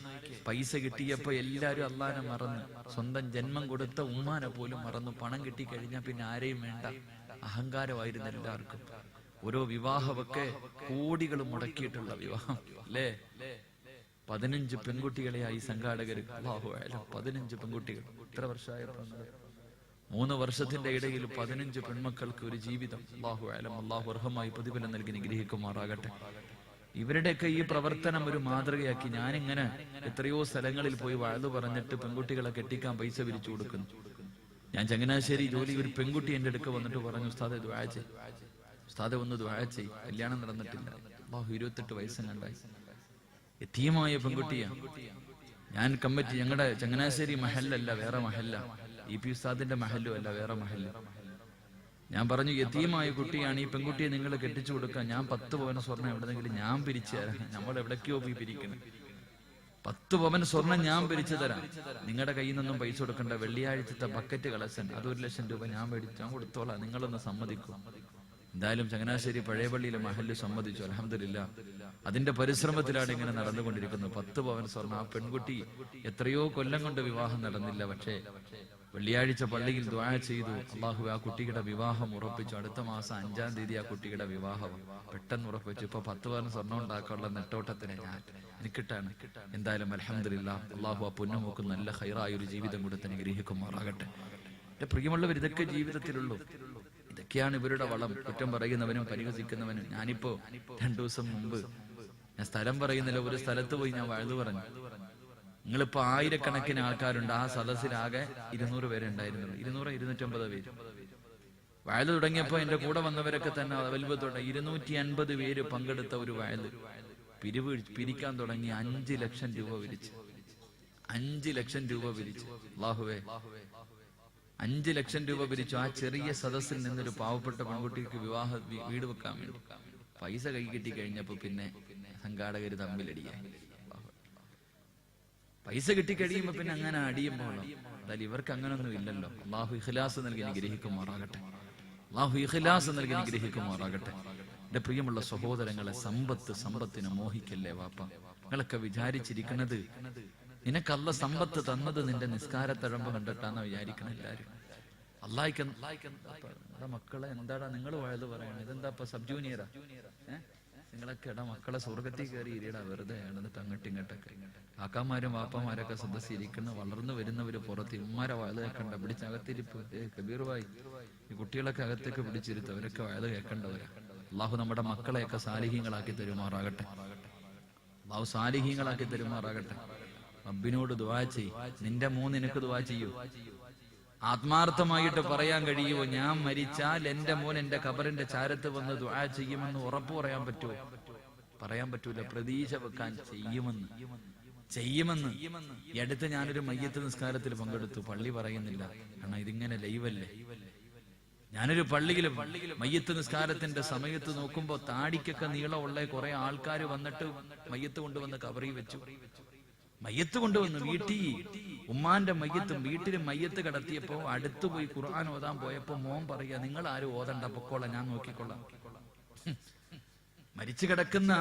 പൈസ കിട്ടിയപ്പോ എല്ലാരും അള്ളാനെ മറന്ന്, സ്വന്തം ജന്മം കൊടുത്ത ഉമ്മാനെ പോലും മറന്നു. പണം കിട്ടിക്കഴിഞ്ഞാൽ പിന്നെ ആരെയും വേണ്ട, അഹങ്കാരമായിരുന്നു എല്ലാവർക്കും. ഓരോ വിവാഹമൊക്കെ കോടികൾ മുടക്കിയിട്ടുള്ള വിവാഹം അല്ലേ? 15 പെൺകുട്ടികളെയായി സംഘാടകർ. 15 പെൺകുട്ടികൾ. എത്ര വർഷമായപ്പോ? 3 വർഷത്തിന്റെ ഇടയിൽ 15 പെൺമക്കൾക്ക് ഒരു ജീവിതം. അല്ലാഹു അലം. അല്ലാഹു അർഹമായി പ്രതിഫലം നൽകി നിഗ്രഹിക്കുമാറാകട്ടെ. ഇവരുടെയൊക്കെ ഈ പ്രവർത്തനം ഒരു മാതൃകയാക്കി ഞാനിങ്ങനെ എത്രയോ സ്ഥലങ്ങളിൽ പോയി വഅദ് പറഞ്ഞിട്ട് പെൺകുട്ടികളെ കെട്ടിക്കാൻ പൈസ പിരിച്ചു കൊടുക്കുന്നു. ഞാൻ ചങ്ങനാശ്ശേരി ജോലി, ഒരു പെൺകുട്ടി എന്റെ അടുക്ക വന്നിട്ട് പറഞ്ഞു, ഉസ്താദെ ദുആ ചെയ്യ്, ഉസ്താദെ ഒന്ന് ദുആ ചെയ്യ്, കല്യാണം നടന്നിട്ടില്ല, അല്ലാഹു 28 വയസ്സെങ്ങാണ്ടായി, യതീമായ പെൺകുട്ടിയാ. ഞാൻ കമ്മിറ്റി, ഞങ്ങളുടെ ചങ്ങനാശ്ശേരി മഹല്ലല്ല, വേറെ മഹല്ല, EP ഉസ്താദിന്റെ മഹല്ലും അല്ല, വേറെ മഹല്ല. ഞാൻ പറഞ്ഞു, യതീമായ കുട്ടിയാണ്, ഈ പെൺകുട്ടിയെ നിങ്ങൾ കെട്ടിച്ചു കൊടുക്കാൻ ഞാൻ 10 പവൻ സ്വർണ്ണം എവിടെന്നെങ്കിലും ഞാൻ പിരിച്ചു തരാം. നമ്മൾ എവിടേക്കോ പോയി പിരിക്കണം. 10 പവൻ സ്വർണം ഞാൻ പിരിച്ചു തരാം, നിങ്ങളുടെ കയ്യിൽ നിന്നൊന്നും പൈസ കൊടുക്കണ്ട. വെള്ളിയാഴ്ചത്തെ ബക്കറ്റ് കളക്ഷൻ അത് 1 ലക്ഷം രൂപ ഞാൻ കൊടുത്തോളാം, നിങ്ങളൊന്ന് സമ്മതിക്കും. എന്തായാലും ചങ്ങനാശ്ശേരി പഴയ പള്ളിയിലെ മഹല്ല് സമ്മതിച്ചു. അൽഹംദുലില്ലാ. അതിന്റെ പരിശ്രമത്തിലാണ് ഇങ്ങനെ നടന്നുകൊണ്ടിരിക്കുന്നത്. 10 പവൻ സ്വർണ്ണം. ആ പെൺകുട്ടി എത്രയോ കൊല്ലം കൊണ്ട് വിവാഹം നടന്നില്ല. പക്ഷേ വെള്ളിയാഴ്ച പള്ളിയിൽ ദുആ ചെയ്തു, അല്ലാഹു ആ കുട്ടിയുടെ വിവാഹം ഉറപ്പിച്ചു. അടുത്ത മാസം 5-ാം തീയതി ആ കുട്ടിയുടെ വിവാഹം പെട്ടെന്ന് ഉറപ്പിച്ചു. ഇപ്പൊ 10 പവൻ സ്വർണ്ണം ഉണ്ടാക്കാനുള്ള നെട്ടോട്ടത്തിന് എനിക്കിട്ടാണ്. എന്തായാലും അൽഹംദുലില്ലാ, അല്ലാഹു ആ പൊന്നുമോക്ക് നല്ല ഖൈറായ ഒരു ജീവിതം കൊടുത്ത് അനുഗ്രഹിക്കുമാറാകട്ടെ. എന്റെ പ്രിയമുള്ളവർ, ഇതൊക്കെ ജീവിതത്തിലുള്ളൂ. ഇതൊക്കെയാണ് ഇവരുടെ വളം. കുറ്റം പറയുന്നവനും പരിഹസിക്കുന്നവനും. ഞാനിപ്പോ 2 ദിവസം മുമ്പ്, ഞാൻ സ്ഥലം പറയുന്നില്ല, ഒരു സ്ഥലത്ത് പോയി ഞാൻ വഴുതു പറഞ്ഞു. നിങ്ങളിപ്പോ ആയിരക്കണക്കിന് ആൾക്കാരുണ്ട്. ആ സദസ്സിലാകെ 200 പേരുണ്ടായിരുന്നു. 200-250 പേര്. വയല് തുടങ്ങിയപ്പോ എന്റെ കൂടെ വന്നവരൊക്കെ തന്നെ അത്ഭുതത്തോടെ 250 പേര് പങ്കെടുത്ത ഒരു വയല് പിരിക്കാൻ തുടങ്ങി. 5 ലക്ഷം രൂപ പിരിച്ചു. 5 ലക്ഷം രൂപ പിരിച്ചു. അല്ലാഹുവേ, 5 ലക്ഷം രൂപ പിരിച്ചു. ആ ചെറിയ സദസ്സിൽ നിന്നൊരു പാവപ്പെട്ട പെൺകുട്ടിക്ക് വീട് വെക്കാൻ വേണ്ടി പൈസ കൈ കിട്ടി കഴിഞ്ഞപ്പോ പിന്നെ സംഘാടകര് തമ്മിലടിയായി. പൈസ കിട്ടിക്കഴിയുമ്പോ പിന്നെ അങ്ങനെ അടിയുമ്പോൾ എന്തായാലും ഇവർക്ക് അങ്ങനൊന്നും ഇല്ലല്ലോ. അല്ലാഹു ഇഖ്ലാസ് നൽകി അനുഗ്രഹിക്കുമാറാകട്ടെ. അല്ലാഹു ഇഖ്ലാസ് നൽകി അനുഗ്രഹിക്കുമാറാകട്ടെ. എന്റെ പ്രിയമുള്ള സഹോദരങ്ങളെ, സമ്പത്തിനെ മോഹിക്കല്ലേ വാപ്പ. നിങ്ങളൊക്കെ വിചാരിച്ചിരിക്കുന്നത് നിനക്കല്ല സമ്പത്ത് തന്നത് നിന്റെ നിസ്കാരത്തഴമ്പ് കണ്ടിട്ടാന്ന് വിചാരിക്കണം എല്ലാരും. അല്ലാഹ് മക്കളെ എന്താടാ നിങ്ങൾ വഴുത് പറയണ, ഇതെന്താ ഇപ്പൊ സബ് ജൂനിയറാ? നിങ്ങളൊക്കെ ഇടാ മക്കളെ സ്വർഗത്തിൽ കയറി ഇരിടാ, വെറുതെ നടന്നിട്ട് അങ്ങോട്ടും ഇങ്ങോട്ടൊക്കെ. കാക്കാമാരും വാപ്പമാരൊക്കെ സദസ്സിരിക്കുന്ന വളർന്നു വരുന്നവര് പുറത്ത് ഉമ്മാരെ വഴുത് കേൾക്കണ്ട, പിടിച്ചകത്തിരിപ്പ്. കബീറുമായി ഈ കുട്ടികളൊക്കെ അകത്തേക്ക് പിടിച്ചിരുത്ത്, അവരൊക്കെ വഴുത് കേൾക്കേണ്ടവരാ. അല്ലാഹു നമ്മുടെ മക്കളെയൊക്കെ സാലിഹീങ്ങളാക്കി തരുമാറാകട്ടെ. അല്ലാഹു സാലിഹീങ്ങളാക്കി തരുമാറാകട്ടെ. റബ്ബിനോട് ദുആ ചെയ്. നിന്റെ നിനക്ക് ദുആ ചെയ്യൂ. ആത്മാർത്ഥമായിട്ട് പറയാൻ കഴിയുമോ, ഞാൻ മരിച്ചാൽ എന്റെ മോൻ എന്റെ ഖബറിന്റെ ചാരത്ത് വന്ന് ദുആ ചെയ്യുമെന്ന് ഉറപ്പ് പറയാൻ പറ്റുമോ? പറയാൻ പറ്റൂല. പ്രതീക്ഷ വെക്കാൻ ചെയ്യുമെന്ന്. ഈ അടുത്ത് ഞാനൊരു മയ്യത്ത് നിസ്കാരത്തിൽ പങ്കെടുത്തു. പള്ളി പറയുന്നില്ല, കാരണം ഇതിങ്ങനെ ലൈവല്ലേ. ഞാനൊരു പള്ളിയിൽ മയ്യത്ത് നിസ്കാരത്തിന്റെ സമയത്ത് നോക്കുമ്പോ താടിക്കൊക്കെ നീളമുള്ള കുറെ ആൾക്കാർ വന്നിട്ട് മയ്യത്ത് കൊണ്ടുവന്ന് കബറിൽ വെച്ചു. മയ്യത്ത് കൊണ്ടുവന്നു വീട്ടിൽ ഉമ്മാന്റെ മയ്യത്തും വീട്ടിൽ മയ്യത്ത് കിടത്തിയപ്പോ അടുത്തു പോയി ഖുർആൻ ഓതാൻ പോയപ്പോ മോൻ പറയാ, നിങ്ങൾ ആരും ഓതണ്ട, പൊക്കോളാം, ഞാൻ നോക്കിക്കൊള്ളാം. മരിച്ചു കിടക്കുന്ന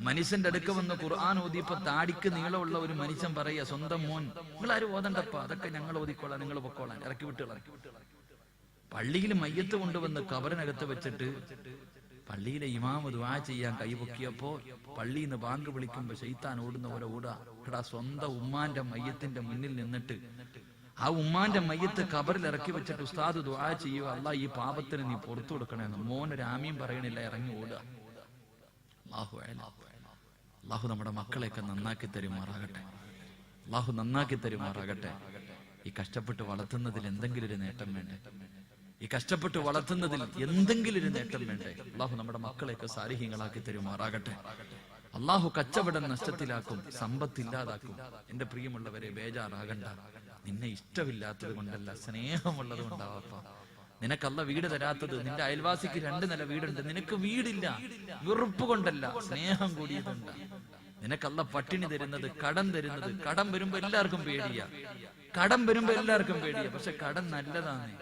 മനുഷ്യന്റെ അടുക്ക വന്ന് ഖുർആൻ ഓതിയപ്പോ താടിക്ക് നീളമുള്ള ഒരു മനുഷ്യൻ പറയാ, സ്വന്തം മോൻ, നിങ്ങൾ ആരും ഓതണ്ടപ്പ, അതൊക്കെ ഞങ്ങൾ ഓതിക്കൊള്ളാം, നിങ്ങൾ പൊക്കോളാം, ഇറക്കി വിട്ടുകളാം. പള്ളിയിൽ മയ്യത്ത് കൊണ്ടുവന്ന് കബറിനകത്ത് വെച്ചിട്ട് പള്ളിയിലെ ഇമാമ് ദുആ ചെയ്യാൻ കൈപൊക്കിയപ്പോ പള്ളിയിൽ നിന്ന് ബാങ്ക് വിളിക്കുമ്പോ ശൈത്താൻ ഓടുന്ന പോലെ ഓടാ. സ്വന്തം ഉമ്മാന്റെ മയ്യത്തിന്റെ മുന്നിൽ നിന്നിട്ട് ആ ഉമ്മാന്റെ മയ്യത്ത് കബറിൽ ഇറക്കി വെച്ചിട്ട് ഉസ്താദ് ദുആ ചെയ്യുക, അല്ലാഹ് ഈ പാപത്തിന് നീ പുറത്തു കൊടുക്കണേന്ന്. മോനൊരു ആമീൻ പറയണില്ല, ഇറങ്ങി ഓടുക. അല്ലാഹു നമ്മുടെ മക്കളെയൊക്കെ നന്നാക്കി തരുമാറാകട്ടെ. അല്ലാഹു നന്നാക്കി തരുമാറാകട്ടെ. ഈ കഷ്ടപ്പെട്ട് വളർത്തുന്നതിൽ എന്തെങ്കിലും ഒരു നേട്ടം വേണ്ടേ? ഈ കഷ്ടപ്പെട്ട് വളർത്തുന്നതിൽ എന്തെങ്കിലും ഒരു നേട്ടം വേണ്ടേ? അല്ലാഹു നമ്മുടെ മക്കളെയൊക്കെ സാലിഹീങ്ങളാക്കി തരുമാറാകട്ടെ. അല്ലാഹു കച്ചവടം നഷ്ടത്തിലാക്കും, സമ്പത്തില്ലാതാക്കും. എന്റെ പ്രിയമുള്ളവരെ, ബേജാറാകണ്ട. നിന്നെ ഇഷ്ടമില്ലാത്തത് കൊണ്ടല്ല, സ്നേഹമുള്ളത് കൊണ്ടാവാപ്പ. നിനക്കല്ല വീട് തരാത്തത്. നിന്റെ അയൽവാസിക്ക് 2 നില വീടുണ്ട്, നിനക്ക് വീടില്ല. വെറുപ്പ് കൊണ്ടല്ല, സ്നേഹം കൂടിയതുണ്ട്. നിനക്കല്ല പട്ടിണി തരുന്നത്, കടം തരുന്നത്. കടം വരുമ്പോ എല്ലാവർക്കും പേടിയാ. പക്ഷെ കടം നല്ലതാണ്.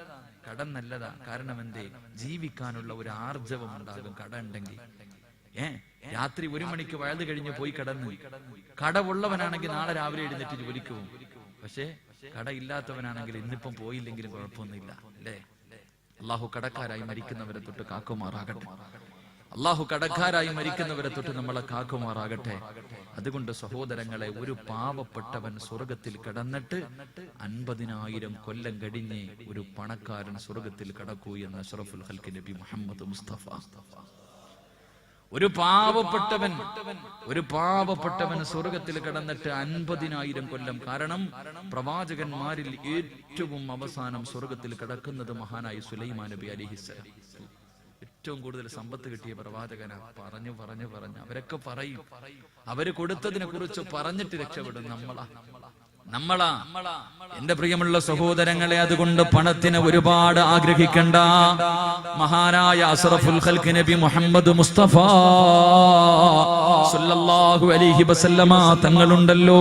കടം നല്ലതാ. കാരണം എന്തേ? ജീവിക്കാനുള്ള ഒരു ആർജവം ഉണ്ടാകും കടം ഉണ്ടെങ്കിൽ. രാത്രി 1 മണിക്ക് വയത് കഴിഞ്ഞ് പോയി കടന്ന്, കടവുള്ളവനാണെങ്കിൽ നാളെ രാവിലെ എഴുന്നേറ്റ് ജോലിക്ക് പോകും. പക്ഷെ കടയില്ലാത്തവനാണെങ്കിൽ ഇന്നിപ്പം പോയില്ലെങ്കിലും കുഴപ്പമൊന്നുമില്ല, അല്ലേ? അല്ലാഹു കടക്കാരായി മരിക്കുന്നവരെ തൊട്ട് കാക്കുമാറാകട്ടെ. അല്ലാഹു കടക്കാരായി മരിക്കുന്നവരെ തൊട്ട് നമ്മളെ കാക്കുമാറാകട്ടെ. അതുകൊണ്ട് സഹോദരങ്ങളെ, ഒരു പാവപ്പെട്ടവൻ സ്വർഗത്തിൽ കടന്നിട്ട് 50,000 കൊല്ലം കഴിഞ്ഞ് ഒരു പണക്കാരൻ സ്വർഗത്തിൽ കടക്കൂ എന്ന് അഷ്റഫുൽ ഖൽഖ് നബി മുഹമ്മദ് മുസ്തഫ. ഒരു പാവപ്പെട്ടവൻ സ്വർഗത്തിൽ കടന്നിട്ട് 50,000 കൊല്ലം. കാരണം പ്രവാചകന്മാരിൽ ഏറ്റവും അവസാനം സ്വർഗത്തിൽ കടക്കുന്നത് മഹാനായ സുലൈമാൻ നബി അലൈഹിസ്സലാം. ഏറ്റവും കൂടുതൽ സമ്പത്ത് കിട്ടിയ പ്രവാചകനാ. പറഞ്ഞു അവരൊക്കെ പറയും, അവര് കൊടുത്തതിനെ കുറിച്ച് പറഞ്ഞിട്ട് രക്ഷപ്പെടും. നമ്മളാ എന്റെ പ്രിയമുള്ള സഹോദരങ്ങളെ, അതുകൊണ്ട് പണത്തിന് ഒരുപാട് ആഗ്രഹിക്കണ്ട. മഹാനായ അസ്റഫുൽ ഖൽഖ് നബി മുഹമ്മദ് മുസ്തഫ സല്ലല്ലാഹു അലൈഹി വസല്ലമ തങ്ങളുണ്ടല്ലോ,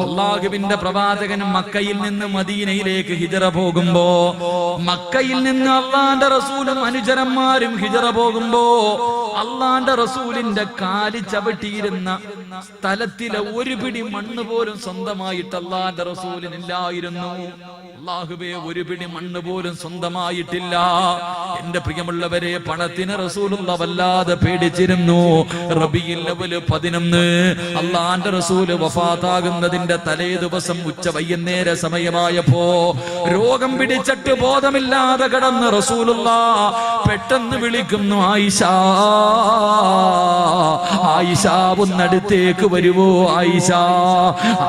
അല്ലാഹുവിന്റെ പ്രവാചകൻ മക്കയിൽ നിന്ന് മദീനയിലേക്ക് ഹിജറ പോകുമ്പോ, മക്കയിൽ നിന്ന് അല്ലാഹുവിന്റെ റസൂലും അനുചരന്മാരും ഹിജറ പോകുമ്പോ, അല്ലാഹുവിന്റെ റസൂലിന്റെ കാല് ചവിട്ടിയിരുന്ന സ്ഥലത്തിലെ ഒരു പിടി മണ്ണ് പോലും സ്വന്തമായിട്ട് അല്ലാഹുവിന്റെ റസൂലിനില്ലായിരുന്നു. അല്ലാഹുവേ, ഒരു പിടി മണ്ണ് പോലും സ്വന്തമായിട്ടില്ല. എന്റെ പ്രിയമുള്ളവരെ, പണത്തിന് റസൂലുള്ള വല്ലാതെ പേടിച്ചിരുന്നു. റബീഉൽ അവ്വൽ 11 അല്ലാഹുവിന്റെ റസൂല് വഫാത്താകുന്നതിന്റെ തലേ ദിവസം ഉച്ച വൈകുന്നേര സമയമായപ്പോ രോഗം പിടിച്ചിട്ട് ബോധമില്ലാതെ കിടന്ന് റസൂലുള്ള പെട്ടെന്ന് വിളിക്കുന്നു, ആയിഷ, ആയിഷ ഒന്നടുത്തേക്ക് വരുവോ ആയിഷ.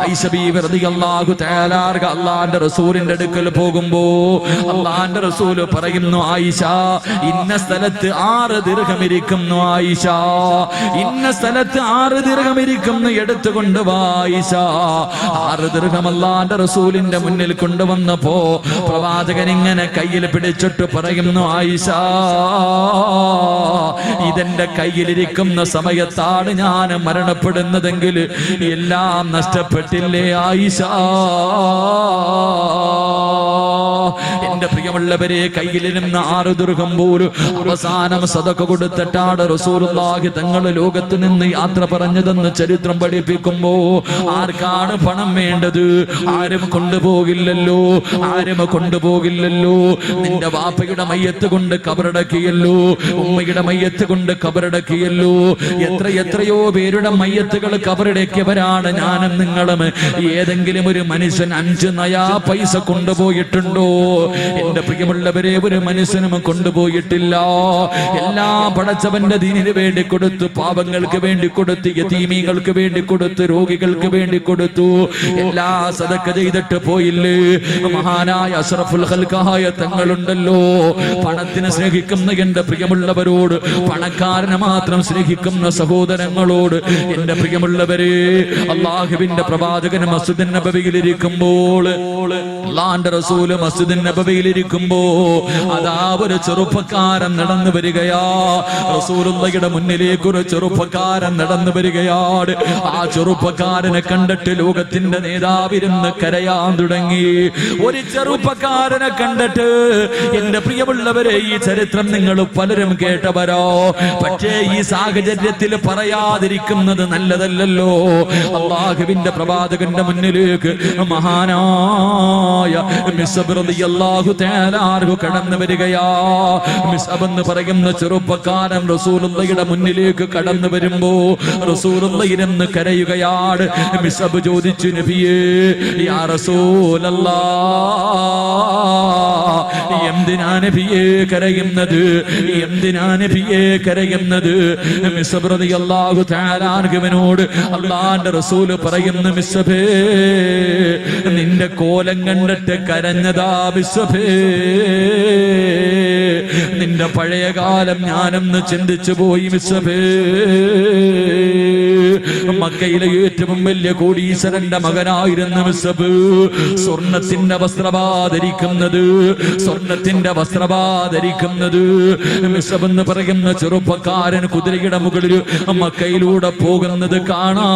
ആയിഷ ബീവി റളിയല്ലാഹു തആല അല്ലാഹുവിന്റെ റസൂലിന്റെ അടുക്കൽ പോകുമ്പോ അല്ലാഹുവിന്റെ റസൂല് പറയുന്നു, ആയിഷ, ഇന്ന സ്ഥലത്ത് 6 ദിർഹം ഇരിക്കുന്നു ആയിഷ, ഇന്ന സ്ഥലത്ത് 6 ദിർഹം ഇരിക്കുന്നു, എടുത്തുകൊണ്ട് വാ ആയിഷ. 6 ദിർഹം അല്ലാഹുവിന്റെ റസൂലിന്റെ മുന്നിൽ കൊണ്ടുവന്നപ്പോ പ്രവാചകൻ ഇങ്ങനെ കയ്യിൽ പിടിച്ചിട്ട് പറയുന്നു, ആയിഷ, ഇതെന്റെ കയ്യിലിരിക്കുന്ന സമയത്താണ് ഞാൻ മരണപ്പെടുന്നതെങ്കിൽ എല്ലാം നഷ്ടപ്പെട്ടില്ലേ ആയിഷ. എന്റെ പ്രിയമുള്ളവരെ, കയ്യിലിരുന്ന 6 ദിർഹം പോലും അവസാനം സദഖ കൊടുത്തിട്ടാണ് റസൂലുള്ളാഹി തങ്ങൾ ലോകത്ത് നിന്ന് യാത്ര പറഞ്ഞതെന്ന് ചരിത്രം പഠിപ്പിക്കുമ്പോ, ആർക്കാണ് പണം വേണ്ടത്? ആരും കൊണ്ടുപോകില്ലല്ലോ, ആരും കൊണ്ടുപോകില്ലല്ലോ. നിന്റെ വാപ്പയുടെ മയ്യത്ത് കൊണ്ട് കബറടക്കിയല്ലോ, ഉമ്മയുടെ മയ്യത്ത് കൊണ്ട് കബറടക്കിയല്ലോ. എത്രയോ പേരുടെ മയ്യത്തുകൾ കബറടക്കിയവരാണ് ഞാനും നിങ്ങളും. ഏതെങ്കിലും ഒരു മനുഷ്യൻ 5 നയാ പൈസ കൊണ്ടുപോയിട്ടുണ്ടോ? എന്റെ പ്രിയമുള്ളവരെ, ഒരു മനുഷ്യനും കൊണ്ടുപോയിട്ടില്ല. എല്ലാം പടച്ചവന്റെ ദീനിന് വേണ്ടി കൊടുത്തു, പാവങ്ങൾക്ക് വേണ്ടി കൊടുത്തു, യതീമീങ്ങൾക്ക് വേണ്ടി കൊടുത്തു, രോഗികൾക്ക് വേണ്ടി കൊടുത്തു. എല്ലാ സദഖ ചെയ്തിട്ട് പോയില്ലേ? മഹാനായ അഷ്റഫുൽ ഖൽഖായ തങ്ങളുണ്ടല്ലോ, പണത്തിന് സ്നേഹിക്കുന്ന എന്റെ പ്രിയമുള്ളവരോട്, പണക്കാരനെ മാത്രം സ്നേഹിക്കുന്ന സഹോദരങ്ങളോട്, എന്റെ പ്രിയമുള്ളവരെ, അല്ലാഹുവിന്റെ പ്രവാചകൻ മസ്ജിദുൻ നബവിയിൽ ഇരിക്കുമ്പോൾ, അല്ലാഹുവിന്റെ റസൂല് മസ്ജിദുൻ നബവിയിൽ ഇരിക്കുമ്പോ അതാ ഒരു ചെറുപ്പക്കാരൻ നടന്നു വരികയാ. റസൂലുള്ളാഹിയുടെ മുന്നിലേക്ക് ഒരു ചെറുപ്പക്കാരൻ നടന്നു വരികയാണ്. ആ ചെറുപ്പക്കാരനെ കണ്ടിട്ട് ലോകത്തിന്റെ നേതാവിരുന്ന് കരയാൻ തുടങ്ങി. ഒരു ചെറുപ്പക്കാരനെ കണ്ടിട്ട്, എന്റെ പ്രിയമുള്ളവരെ, ഈ ചരിത്രം നിങ്ങൾ പലരും കേട്ടവരോ, പക്ഷേ ഈ സാഹചര്യത്തിൽ പറയാതിരിക്കുന്നത് നല്ലതല്ലല്ലോ. അല്ലാഹുവിന്റെ പ്രവാചകന്റെ മുന്നിലേക്ക് മഹാനായ മിസ്അബ് റളിയല്ലാഹു തആല കടന്നു വരികയാ. മിസ്അബ് എന്ന് പറയുന്ന ചെറുപ്പക്കാരൻ റസൂലുള്ളാഹിയുടെ മുന്നിലേക്ക് കടന്നു വരുമ്പോ റസൂലുള്ളാഹി ഇരുന്ന് കരയുകയാണ്. മിസ്അബ് ചോദിച്ചു, നബിയേ, യാ റസൂലല്ലാഹ്, എന്തിനാ നബിയേ കരയുന്നത്? എന്തിനാ നബിയേ കരയുന്നത്? മിസ്അബ് റളിയല്ലാഹു തആല അൻഹുവിനോട് അല്ലാഹുവിന്റെ റസൂല് പറയുന്നു, മിസ്അബേ, നിന്റെ കോലം കണ്ടിട്ട് കരഞ്ഞതാ മിസ്അബേ. നിന്റെ പഴയ കാലം ഞാനൊന്ന് ചിന്തിച്ചു പോയി മിസ്അബേ. മക്കയിലെ ഏറ്റവും വലിയ കോടീശ്വരന്റെ മകനായിരുന്ന മിസ്അബ് സ്വർണത്തിന്റെ വസ്ത്രവാധരിക്കുന്നത്, സ്വർണത്തിന്റെ വസ്ത്രവാധരിക്കുന്നത്. മിസ്അബ് എന്ന് പറയുന്ന ചെറുപ്പക്കാരൻ കുതിരയുടെ മുകളിൽ മക്കയിലൂടെ പോകുന്നത് കാണാ.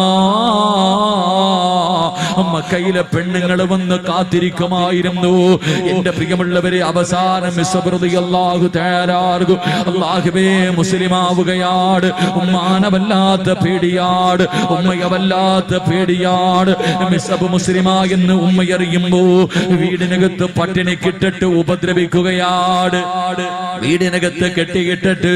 മക്കയിലെ പെണ്ണുങ്ങൾ വന്ന് കാത്തിരിക്കുമായിരുന്നു. എന്റെ പ്രിയമുള്ളവരെ, അവസാനം മിസ്അബ് റളിയല്ലാഹു തആല അല്ലാഹുവേ മുസ്ലിമാവുകയാണ്. ഉമ്മാനവല്ലാത്ത പേടിയാണ്, ഉമ്മയവല്ലാത്ത പേടിയാണ്. മിസ്അബ് മുസ്ലിമായെന്ന് ഉമ്മയറിയുമ്പോ വീടിനകത്ത് പട്ടിണി കിട്ടിട്ട് ഉപദ്രവിക്കുകയാണ്. വീടിനകത്ത് കെട്ടിയിട്ടിട്ട്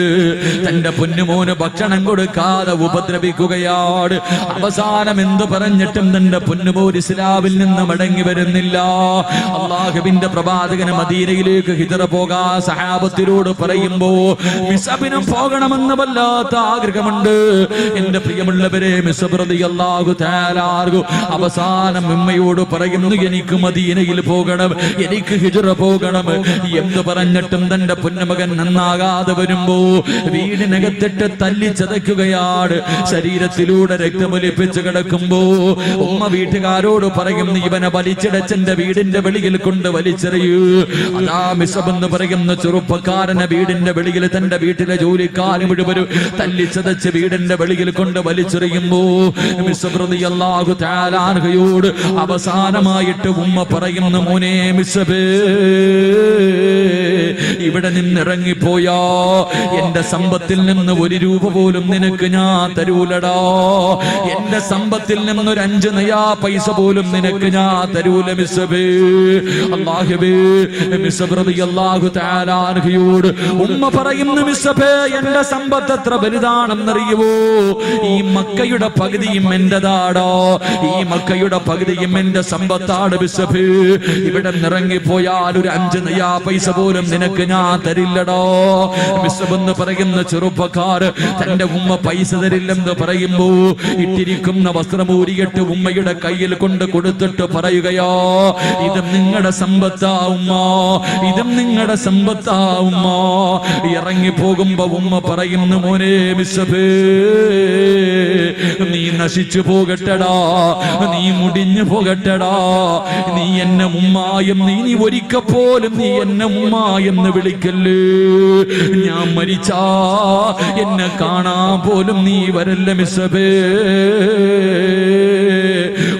തന്റെ പൊന്നുമോന് ഭക്ഷണം കൊടുക്കാതെ ഉപദ്രവിക്കുകയാണ്. അവസാനം എന്ത് പറഞ്ഞിട്ടും തന്റെ പൊന്നുമോന് ഇസ്ലാമിൽ നിന്ന് മടങ്ങി വരുന്നില്ല. അള്ളാഹുവിന്റെ പ്രവാചകന് മദീനയിലേക്ക് ഹിജ്റ പോകാൻ സഹാബത്തിനോട് പറയുമ്പോ മിസ്അബിനും പോകണമെന്ന് വല്ലാത്ത ആഗ്രഹമുണ്ട്. എന്റെ പ്രിയമുള്ളവരെ, മിസ്അബ് റളിയല്ലാഹു തആല അവസാനം ഉമ്മയോട് പറയുന്നു, എനിക്ക് മദീനയിൽ പോകണം, എനിക്ക് ഹിജ്റ പോകണം എന്ന് പറഞ്ഞിട്ടും തന്റെ പൊന്നുമകൻ നന്നാകാതെ വരുമ്പോ വീടിനകത്തിട്ട് തല്ലി ചതയ്ക്കുകയാണ്. ശരീരത്തിലൂടെ രക്തമൊലിപ്പിച്ച് കിടക്കുമ്പോ ഉമ്മ വീട്ടുകാരോട് പറയുന്നു, ഇവനെ വലിച്ചിടച്ചെന്റെ വീടിന്റെ വെളിയിൽ കൊണ്ട് വലിച്ചെറിയൂ. അതാ മിസ്അബ് എന്ന് പറയുന്ന ചെറുപ്പക്കാരനെ വീടിന്റെ വെളിയിൽ തന്റെ വീട്ടിലെ ജോലിക്കാരും മുഴുവനും തല്ലിച്ചതച്ച് വീടിന്റെ വെളിയിൽ കൊണ്ട് വലിച്ചെറിയുമ്പോ മിസ്അബ് റളിയല്ലാഹു തആല അൻഹയോട് അവസാനമായിട്ട് ഉമ്മ പറയുന്നു, മോനെ മിസ്അബ്, ഇവിടെ നിന്നിറങ്ങിപ്പോയാ എന്റെ സമ്പത്തിൽ നിന്ന് 1 രൂപ പോലും നിനക്ക് ഞാൻ തരൂലടാ. എന്റെ സമ്പത്തിൽ നിന്ന് 1 5 നയാ പൈസ പോലും നിനക്ക് ഞാൻ തരൂല മിസ്അബ്. അല്ലാഹുവേ, മിസ്അബ് റളിയല്ലാഹു തആല അൻഹയോട് ഉമ്മ പറയുന്നു, മിസ്അബ്, എന്റെ സമ്പത്ത് എത്ര വലുതാണെന്നറിയുവോ? ഈ മക്കയുടെ പകുതിയും എന്റെതാടോ, ഈ മക്കയുടെ പകുതിയും എന്റെ സമ്പത്താണ് മിസ്അബ്. ഇവിടെ നിറങ്ങിപ്പോയാൽ 1 5 നയാ പൈസ പോലും നിനക്ക് ഞാൻ തരില്ലടോ. മിസ്അബ് എന്ന് പറയുന്ന ചെറുപ്പക്കാർ തന്റെ ഉമ്മ പൈസ തരില്ലെന്ന് പറയുമ്പോ ഇട്ടിരിക്കുന്ന വസ്ത്രമൂരിയിട്ട് ഉമ്മയുടെ കയ്യിൽ കൊണ്ട് കൊടുത്തിട്ട് പറയുകയോ, ഇതും നിങ്ങളുടെ സമ്പത്താ ഉമ്മ, ഇതും നിങ്ങളുടെ സമ്പത്താ ഉമ്മ. ഇറങ്ങി പോകുമ്പോ ഉമ്മ പറയുന്നു, മോനെ മിസ്അബ്, നീ നശിച്ചു പോകട്ടടാ, നീ മുടിഞ്ഞു പോകട്ടടാ. നീ എന്നെ ഉമ്മായും നീ ഒരിക്കൽ പോലും നീ എന്നെ ഉമ്മായെന്ന് വിളിക്കല്ലേ. ഞാൻ മരിച്ചാ എന്നെ കാണാൻ പോലും നീ വരല്ല മിസ്അബേ.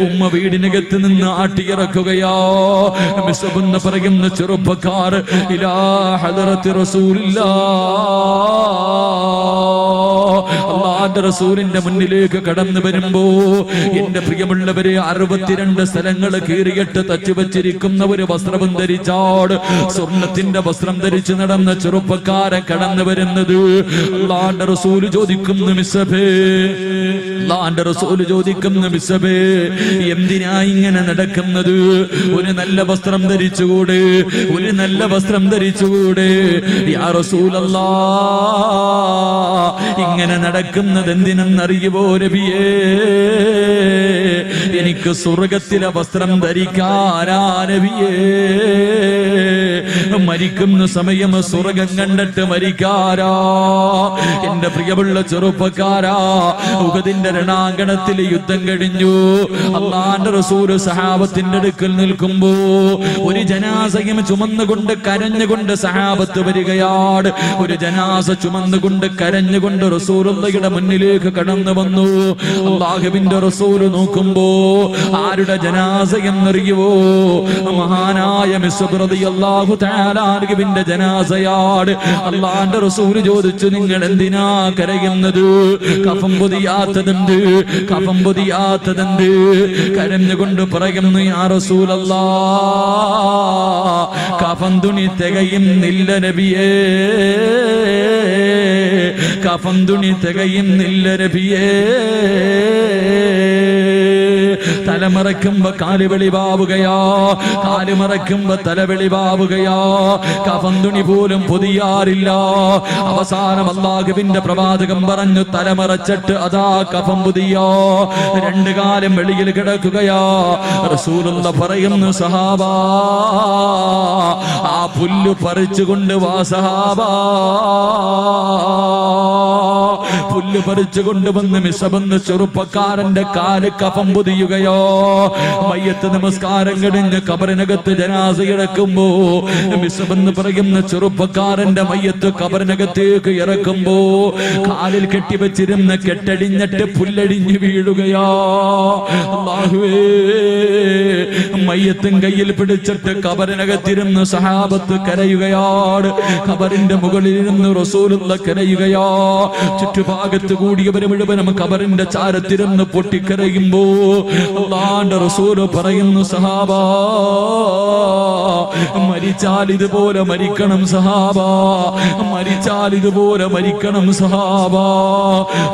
ഉമ്മ വീടിനകത്ത് നിന്ന് ആട്ടിയിറക്കുകയോ. മിസ്അബ് എന്ന് പറയുന്ന ചെറുപ്പക്കാർ ഇലാ ഹദറത്തി റസൂലില്ലാഹ്, അല്ലാഹുവിന്റെ റസൂലിന്റെ മുന്നിലേക്ക് കടന്നു വരുമ്പോ എന്റെ പ്രിയമുള്ളവരെ 62 സ്ഥലങ്ങൾ കീറിയിട്ട് തച്ചുവച്ചിരിക്കുന്ന ഒരു വസ്ത്രം ധരിച്ചാട് സ്വർണത്തിന്റെ വസ്ത്രം ധരിച്ചു നടന്ന ചെറുപ്പക്കാരൻ കടന്നു വരുന്നത്. അല്ലാഹുവിന്റെ റസൂൽ ചോദിക്കുന്നു, മിസ്അബേ, അല്ലാഹുവിന്റെ റസൂൽ ചോദിക്കുന്നു, മിസ്അബേ, എന്തിനാ ഇങ്ങനെ നടക്കുന്നത്? ഒരു നല്ല വസ്ത്രം ധരിച്ചുകൂടെ? ഒരു നല്ല വസ്ത്രം ധരിച്ചുകൂടെ? യാ റസൂലല്ലാഹ്, ഇങ്ങനെ നടക്കുന്നത് എന്തിനെന്നറിയുവോ നബിയേ? എനിക്ക് സ്വർഗത്തിലെ വസ്ത്രം ധരിക്കാനാ നബിയേ. മരിക്കുന്ന സമയം സ്വർഗം കണ്ടിട്ട് മരിക്കാരാ. എന്റെ പ്രിയമുള്ള ചെറുപ്പക്കാരാ, ഉഹദിന്റെ രണാങ്കണത്തിൽ യുദ്ധം കഴിഞ്ഞു. അല്ലാഹുവിന്റെ റസൂൽ സഹാബത്തിന്റെ അടുക്കൽ നിൽക്കുമ്പോ ഒരു ജനാസയും ചുമന്നുകൊണ്ട് കരഞ്ഞുകൊണ്ട് സഹാബത്ത് വരികയാണ്. ഒരു ജനാസ ചുമന്നുകൊണ്ട് കരഞ്ഞുകൊണ്ട് റസൂലുള്ളാഹിയുടെ മുന്നിലേക്ക് കടന്നു വന്നു. അല്ലാഹുവിന്റെ റസൂൽ നോക്കുമ്പോ ആരുടെ ജനാസ എന്നറിയുവോ? മഹാനായ മിസ്അബ് റളിയല്ലാഹു തആല അൻഹുവിന്റെ ജനാസയാണ്. അല്ലാഹുവിന്റെ റസൂൽ ചോദിച്ചു, നിങ്ങൾ എന്തിനാ കരയുന്നത്? കഫം പൊതിയാത്തതുണ്ട്, കഫം പൊതിയാത്തതുണ്ട്. കരഞ്ഞുകൊണ്ട് പറയുന്നു, യാ റസൂലല്ലാഹ്, കഫൻ തുണി തികയുന്നില്ല നബിയേ, കഫൻ തുണി തികയുന്നില്ല നബിയേ. തലമറക്കുമ്പോ കാല് വെളിവാവുകയോ, കാല് മറക്കുമ്പോ തല വെളിവാവുകയോ. കഫൻ തുണി പോലും പൊതിയാറില്ല. അവസാനം അല്ലാഹുവിന്റെ പ്രവാചകൻ പറഞ്ഞു, തലമറച്ചിട്ട് അതാ കഫൻ പൊതിയോ, 2 കാലും വെളിയിൽ കിടക്കുകയോ. റസൂലുള്ളാഹി പറയുന്നു, സഹാബാ, ആ പുല്ല് പറിച്ചുകൊണ്ട് വാ സഹാബാ. പുല്ല് പറിച്ചു കൊണ്ടുവന്ന് മിസ്അബ് എന്ന ചെറുപ്പക്കാരന്റെ കാല് കഫം പൊതിയുകയോ. മയ്യത്ത് നമസ്കാരം കഴിഞ്ഞ് ഖബറിനകത്ത് ജനാസ കിടക്കുമ്പോ മിസ്അബ് എന്ന് പറയുന്ന ചെറുപ്പക്കാരന്റെ മയ്യത്ത് ഖബറിനകത്തേക്ക് ഇറക്കുമ്പോ കാലിൽ കെട്ടിവെച്ചിരുന്ന കെട്ടടിഞ്ഞിട്ട് പുല്ലടിഞ്ഞ് വീഴുകയോ. അല്ലാഹുവേ, മയ്യത്തും കയ്യിൽ പിടിച്ചിട്ട് ഖബറിനകത്തിരുന്ന് സഹാബത്ത് കരയുകയാണ്. ഖബറിന്റെ മുകളിലിരുന്ന് റസൂലുള്ള കരയുകയാ. ചുറ്റുഭാഗത്ത് കൂടിയവര് മുഴുവനും ഖബറിന്റെ ചാരത്തിരുന്ന് പൊട്ടിക്കരയുമ്പോ അല്ലാഹുവിന്റെ റസൂല് പറയുന്നു, സഹാബാ, മരിച്ചാൽ ഇതുപോലെ മരിക്കണം സഹാബാ, മരിച്ചാൽ ഇതുപോലെ മരിക്കണം സഹാബാ.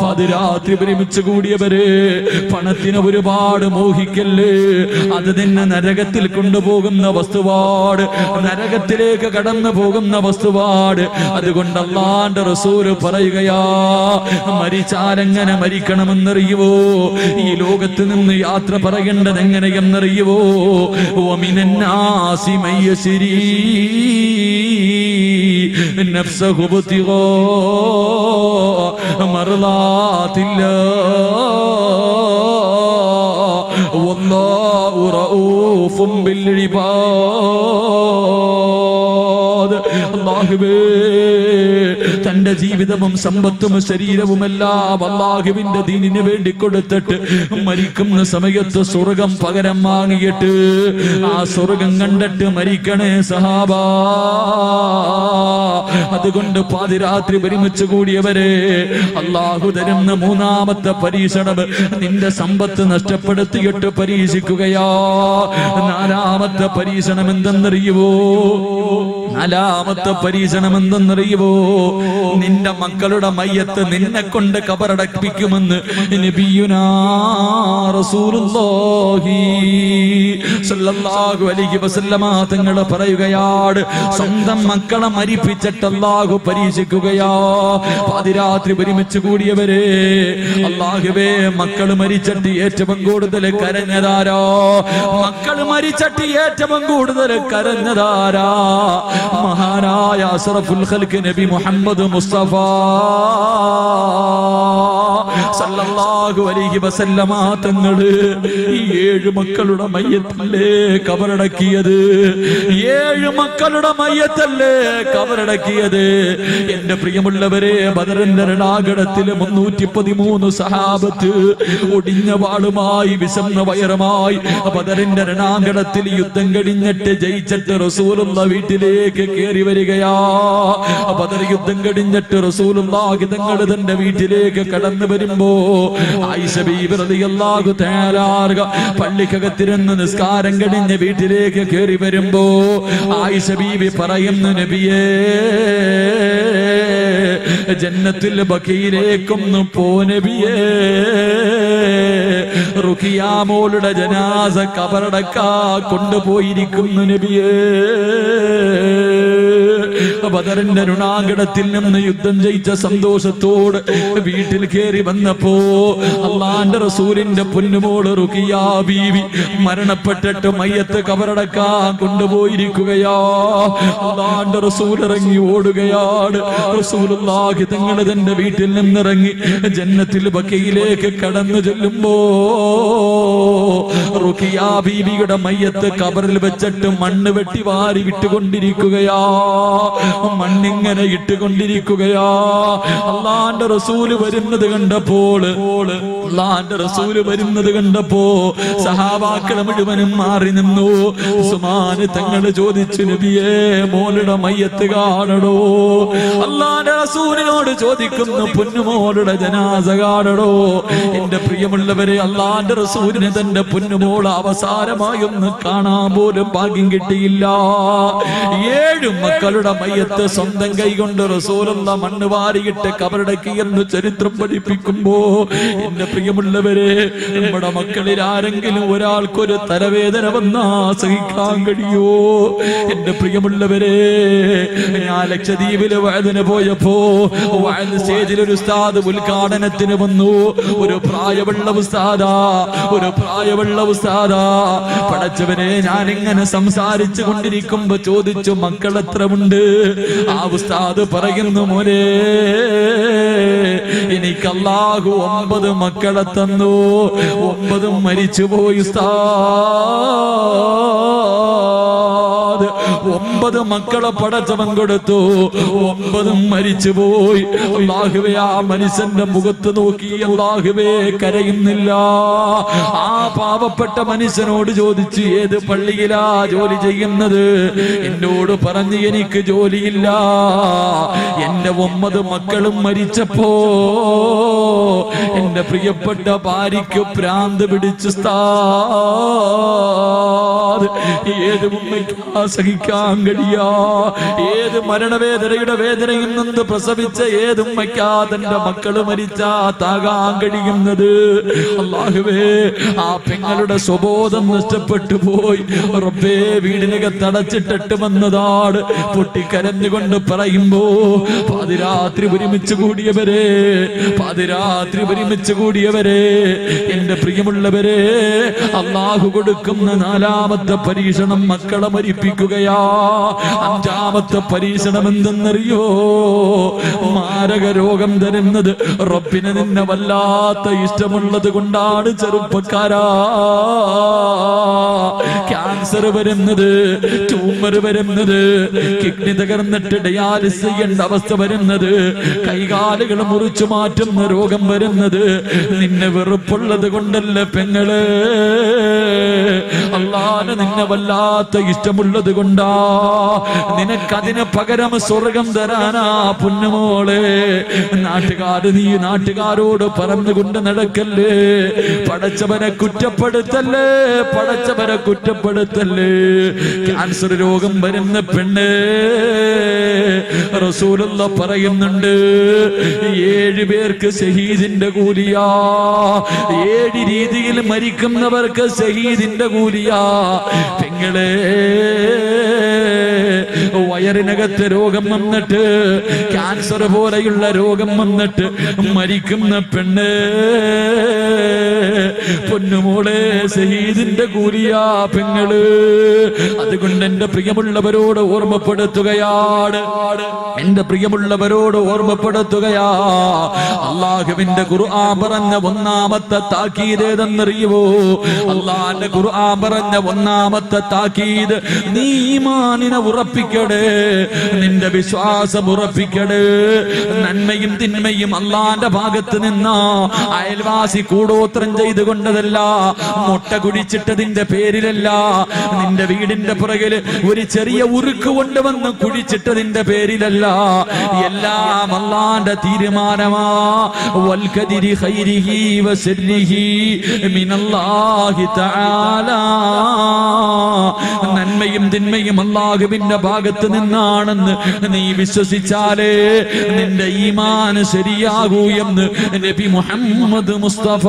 പാതിരാത്രി ഒരുമിച്ച് കൂടിയവര് പണത്തിന് ഒരുപാട് മോഹിക്കല്ലേ, അത് നിന്നെ നരകത്തിൽ കൊണ്ടുപോകുന്ന വസ്തുവാട്, നരകത്തിലേക്ക് കടന്നു പോകുന്ന വസ്തുവാട്. അതുകൊണ്ട് അല്ലാഹുവിന്റെ റസൂല് പറയുകയാ, മരിച്ചാലെങ്ങനെ മരിക്കണമെന്നറിയുവോ? ഈ ലോകത്ത് നിന്ന് യാത്ര പറയേണ്ടത് എങ്ങനെയെന്നറിയുവോ? വമിനന്നാസി മയ്യസിരീ നഫ്സഹു ബിതിഗാ മർളാത്തില്ലാഹ് വല്ലാഹു റഊഫും ബിൽ ഇബാദ്. അല്ലാഹുവേ, തന്റെ ജീവിതവും സമ്പത്തും ശരീരവുമെല്ലാം അല്ലാഹുവിന്റെ ദീനിന് വേണ്ടി കൊടുത്തിട്ട് മരിക്കുന്ന സമയത്ത് സ്വർഗം പകരം വാങ്ങിയിട്ട് ആ സ്വർഗം കണ്ടിട്ട് മരിക്കണേ സഹാബാ. അതുകൊണ്ട് പാതിരാത്രി ഒരുമിച്ച് കൂടിയവരെ, അല്ലാഹു തരുന്ന മൂന്നാമത്തെ പരീക്ഷണം നിന്റെ സമ്പത്ത് നഷ്ടപ്പെടുത്തിയിട്ട് പരീക്ഷിക്കുകയാ. നാലാമത്തെ പരീക്ഷണം എന്തെന്നറിയുവോ? നാലാമത്തെ പരീക്ഷണം എന്തെന്നറിയുവോ? നിന്റെ മക്കളുടെ മയ്യത്ത് നിന്നെ കൊണ്ട് ഖബറടപ്പിക്കുമെന്ന് നബിയുനാ റസൂലുള്ളാഹി സ്വല്ലല്ലാഹു അലൈഹി വസല്ലമ തങ്ങൾ പറയുകയാണ്. സ്വന്തം മക്കളെ മരിപ്പിച്ചിട്ട് അല്ലാഹു പരീക്ഷിക്കുകയാ. പാതിരാത്രി ഒരുമിച്ച് കൂടിയവരെ, അല്ലാഹുവേ, മക്കൾ മരിച്ചിട്ട് ഏറ്റവും കൂടുതൽ കരഞ്ഞതാരാ? മക്കൾ മരിച്ചിട്ട് ഏറ്റവും കൂടുതൽ കരഞ്ഞതാരാ? മഹാനായ അസ്റഫുൽ ഖൽഖ് നബി മുഹമ്മദ് മുസ്തഫ സല്ലല്ലാഹു അലൈഹി വസല്ലമ തങ്ങള് ഈ 7 മക്കളുടെ മയ്യത്തല്ലേ ഖബറടക്കിയത്? 7 മക്കളുടെ മയ്യത്തല്ലേ ഖബറടക്കിയത്? എന്റെ പ്രിയമുള്ളവരെ, ബദറിന്റെ രണാകണത്തിൽ 313 സഹാബത്ത് ഒടിഞ്ഞ വാളുമായി വിശന്ന വയറുമായി ബദറിന്റെ രണാകണത്തിൽ യുദ്ധം കഴിഞ്ഞിട്ട് ജയിച്ചിട്ട് റസൂലുള്ള വീട്ടിലേക്ക് കയറി വരികയാ. ബദർ യുദ്ധം കഴിഞ്ഞിട്ട് റസൂലുള്ളാഹി തങ്ങൾ തന്റെ വീട്ടിലേക്ക് കടന്നു വരുമ്പോ ആയിഷ ബീബി റളിയല്ലാഹു തആല പള്ളിക്കകത്തിരുന്ന് നിസ്കാരം കഴിഞ്ഞ് വീട്ടിലേക്ക് കയറി വരുമ്പോ ആയിഷ ബീബി പറയുന്നു, നബിയേ, ജന്നത്തുൽ ബഖീയിലേക്കൊന്ന് പോ നബിയേ, റുഖിയ മോളുടെ ജനാസ ഖബറടക്കാ കൊണ്ടുപോയിരിക്കുന്നു നബിയേ. ബദറിന്റെ രുണാങ്കണത്തിൽ നിന്ന് യുദ്ധം ജയിച്ച സന്തോഷത്തോട് വീട്ടിൽ കയറി വന്നപ്പോ അല്ലാഹുവിന്റെ റസൂലിന്റെ പൊന്നുമോള് റുഖിയ ബീവി മരണപ്പെട്ടിട്ട് മയ്യത്ത് ഖബറടക്കാൻ കൊണ്ടുപോയിരിക്കുകയാ. അല്ലാഹുവിന്റെ റസൂൽ ഇറങ്ങി ഓടുകയാണ്. റസൂലുള്ളാഹി തങ്ങൾ തന്റെ വീട്ടിൽ നിന്നിറങ്ങി ജന്നത്തുൽ ബഖീയിലേക്ക് കടന്നു ചെല്ലുമ്പോ റുഖിയ ബീവിയുടെ മയ്യത്ത് ഖബറിൽ വെച്ചിട്ട് മണ്ണ് വെട്ടി വാരി വിട്ടുകൊണ്ടിരിക്കുകയാ. മണ്ണിങ്ങനെ ഇട്ടുകൊണ്ടിരിക്കുകയാ. അല്ലാഹുവിന്റെ റസൂല് വരുന്നത് കണ്ടപ്പോൾ സഹാബാക്കൾ മുഴുവനും മാറി നിന്നു. ഉസ്മാൻ തങ്ങൾ ചോദിച്ചു, നബിയേ, മോളുടെ മയ്യത്ത് കാണണോ? അല്ലാഹുവിന്റെ റസൂലിനോട് ചോദിക്കുന്നു, പൊന്നുമോളുടെ ജനാസ കാണണോ? എന്റെ പ്രിയമുള്ളവരെ, അല്ലാഹുവിന്റെ റസൂലിന് തന്റെ പൊന്നുമോള് അവസാനമായി ഒന്ന് കാണാൻ പോലും ഭാഗ്യം കിട്ടിയില്ല. 7 മക്കളുടെ മയ്യത്ത് സ്വന്തം കൈകൊണ്ട് റസൂലുള്ള മണ്ണ് വാരിയിട്ട് ഖബറടക്കിയെന്ന് ചരിത്രം പഠിപ്പിക്കുമ്പോ, എന്റെ പ്രിയമുള്ളവരെ, നമ്മുടെ മക്കളിൽ ആരെങ്കിലും ഒരാൾക്കൊരു തലവേദന വന്നാ സഹിക്കാൻ കഴിയോ? എന്റെ പ്രിയമുള്ളവരെ, ഞാൻ ലക്ഷദ്വീപില് വഅദിന് പോയപ്പോ വഅദ് സ്റ്റേജിൽ ഒരു ഉസ്താദ് ഉദ്ഘാടനത്തിന് വന്നു. ഒരു പ്രായമുള്ള ഉസ്താദാ. പടച്ചവനെ, ഞാനിങ്ങനെ സംസാരിച്ചു കൊണ്ടിരിക്കുമ്പോ ചോദിച്ചു, മക്കൾ എത്ര ഉണ്ട്? ആ ഉസ്താദ് പറയുന്നു, മോനെ, എനിക്ക് അല്ലാഹു 9 മക്കളെ തന്നു, 9 മരിച്ചുപോയി ഉസ്താദ്. 9 മക്കളെ പടച്ചവൻ കൊടുത്തു, 9 മരിച്ചുപോയി. അല്ലാഹുവേ, ആ മനുഷ്യന്റെ മുഖത്ത് നോക്കി അല്ലാഹുവേ കരയുന്നില്ല. ആ പാവപ്പെട്ട മനുഷ്യനോട് ചോദിച്ചു, ഏത് പള്ളിയിലാ ജോലി ചെയ്യുന്നത്? എന്നോട് പറഞ്ഞു, എനിക്ക് ജോലിയില്ല. എന്റെ 9 മക്കളും മരിച്ചപ്പോ എന്റെ പ്രിയപ്പെട്ട ഭാര്യയ്ക്ക് ഭ്രാന്ത് പിടിച്ചു. ഏത് ഉമ്മയ്ക്ക് സഹിക്കാൻ കഴിയാ? ഏത് മരണവേദനയുടെ വേദനയിൽ നിന്ന് പ്രസവിച്ച ഏത് ഉമ്മയ്ക്കാ തന്റെ മക്കള് മരിച്ചാ താകാൻ കഴിയുന്നത്? അല്ലാഹുവേ, ആ പെങ്ങളുടെ സ്വബോധം നഷ്ടപ്പെട്ടു പോയി. റബ്ബേ, വീടിനകത്തടച്ചിട്ടിട്ട് വന്നതാണ്. പൊട്ടിക്കരഞ്ഞുകൊണ്ട് പറയുമ്പോ, പാതിരാത്രി ഒരുമിച്ച് കൂടിയവരെ, പാതിരാത്രി ഒരുമിച്ച് കൂടിയവരെ, എന്റെ പ്രിയമുള്ളവരെ, അല്ലാഹു കൊടുക്കുന്ന 4ാമത്തെ പരീക്ഷണം മക്കളെ മരിപ്പിക്കുകയാ. 5ാമത്തെ പരീക്ഷണം എന്തെന്നറിയോ? മാരക രോഗം തരുന്നത്. റബ്ബിന് നിന്നെ വല്ലാത്ത ഇഷ്ടമുള്ളത് കൊണ്ടാണ് ചെറുപ്പക്കാരാ ക്യാൻസർ വരുന്നത്, ട്യൂമർ വരുന്നത്, കിഡ്നി തകർന്നിട്ട് ഡയാലിസിസ് ചെയ്യേണ്ട അവസ്ഥ വരുന്നത്, കൈകാലുകൾ മുറിച്ചു മാറ്റുന്ന രോഗം വരുന്നത്. നിന്നെ വെറുപ്പുള്ളത് കൊണ്ടല്ല പെങ്ങള്, അല്ലാഹു നിന്നെ വല്ലാത്ത ഇഷ്ടമുള്ളത് കൊണ്ടാ. നിനക്കതിന് പകരം സ്വർഗം തരാനാ പൊന്നുമോളെ. നീ നാട്ടുകാരോട് പറഞ്ഞുകൊണ്ട് നടക്കല്ലേ. പടച്ചവനെ കുറ്റപ്പെടുത്തല്ലേ, പടച്ചവനെ കുറ്റപ്പെടുത്തല്ലേ. ക്യാൻസർ രോഗം വരുന്ന പെണ്ണ്, റസൂലുള്ള പറയുന്നുണ്ട്, 7 പേർക്ക് ഷഹീദിന്റെ കൂലിയാ. 7 രീതിയിൽ മരിക്കുന്നവർക്ക് ഷഹീദിന്റെ കൂലിയാ. പെങ്ങളെ, വയറിനകത്ത് രോഗം വന്നിട്ട്, ക്യാൻസർ പോലെയുള്ള രോഗം വന്നിട്ട് മരിക്കുന്ന പെണ്ണ്, പൊന്നുമോളെ, ഷഹീദിന്റെ കൂലിയാ പെങ്ങള്. അതുകൊണ്ട് എന്റെ പ്രിയമുള്ളവരോട് ഓർമ്മപ്പെടുത്തുകയാണ്, എന്റെ പ്രിയമുള്ളവരോട് ഓർമ്മപ്പെടുത്തുകയാ. അല്ലാഹുവിന്റെ ഖുർആൻ പറഞ്ഞ 1ാമത്തെ താക്കീത് ഏതെന്നറിയുമോ? അല്ലാഹുവിന്റെ ഖുർആൻ പറഞ്ഞ 1ാമത്തെ താക്കീത്, നീ ഈമാനിനെ ഉറപ്പിക്കണേ, നിന്റെ വിശ്വാസം ഉറപ്പിക്കണേ. നന്മയും തിന്മയും അല്ലാഹുവിന്റെ ഭാഗത്ത് നിന്നാ. അയൽവാസി കൂടോത്രം ചെയ്തുകൊണ്ടതല്ല, മുട്ട കുടിച്ചിട്ടതിന്റെ പേരിലല്ല, നിന്റെ വീടിന്റെ പുറകില് ഒരു ചെറിയ ഉറുക്ക് കൊണ്ടുവന്ന് കുടിച്ചിട്ടതിന്റെ പേരിലല്ല. എല്ലാം അല്ലാഹുവിന്റെ തീരുമാനമാ. വൽഖദിരി ഖൈരിഹി വശർരിഹി മിനല്ലാഹി തആല. നന്മയും തിന്മയും അല്ലാഹുവിന്റെ ഭാഗത്ത് നിന്നാണെന്ന് നീ വിശ്വസിച്ചാലേ നിന്റെ ഈമാൻ ശരിയാകൂ എന്ന് നബി മുഹമ്മദ് മുസ്തഫ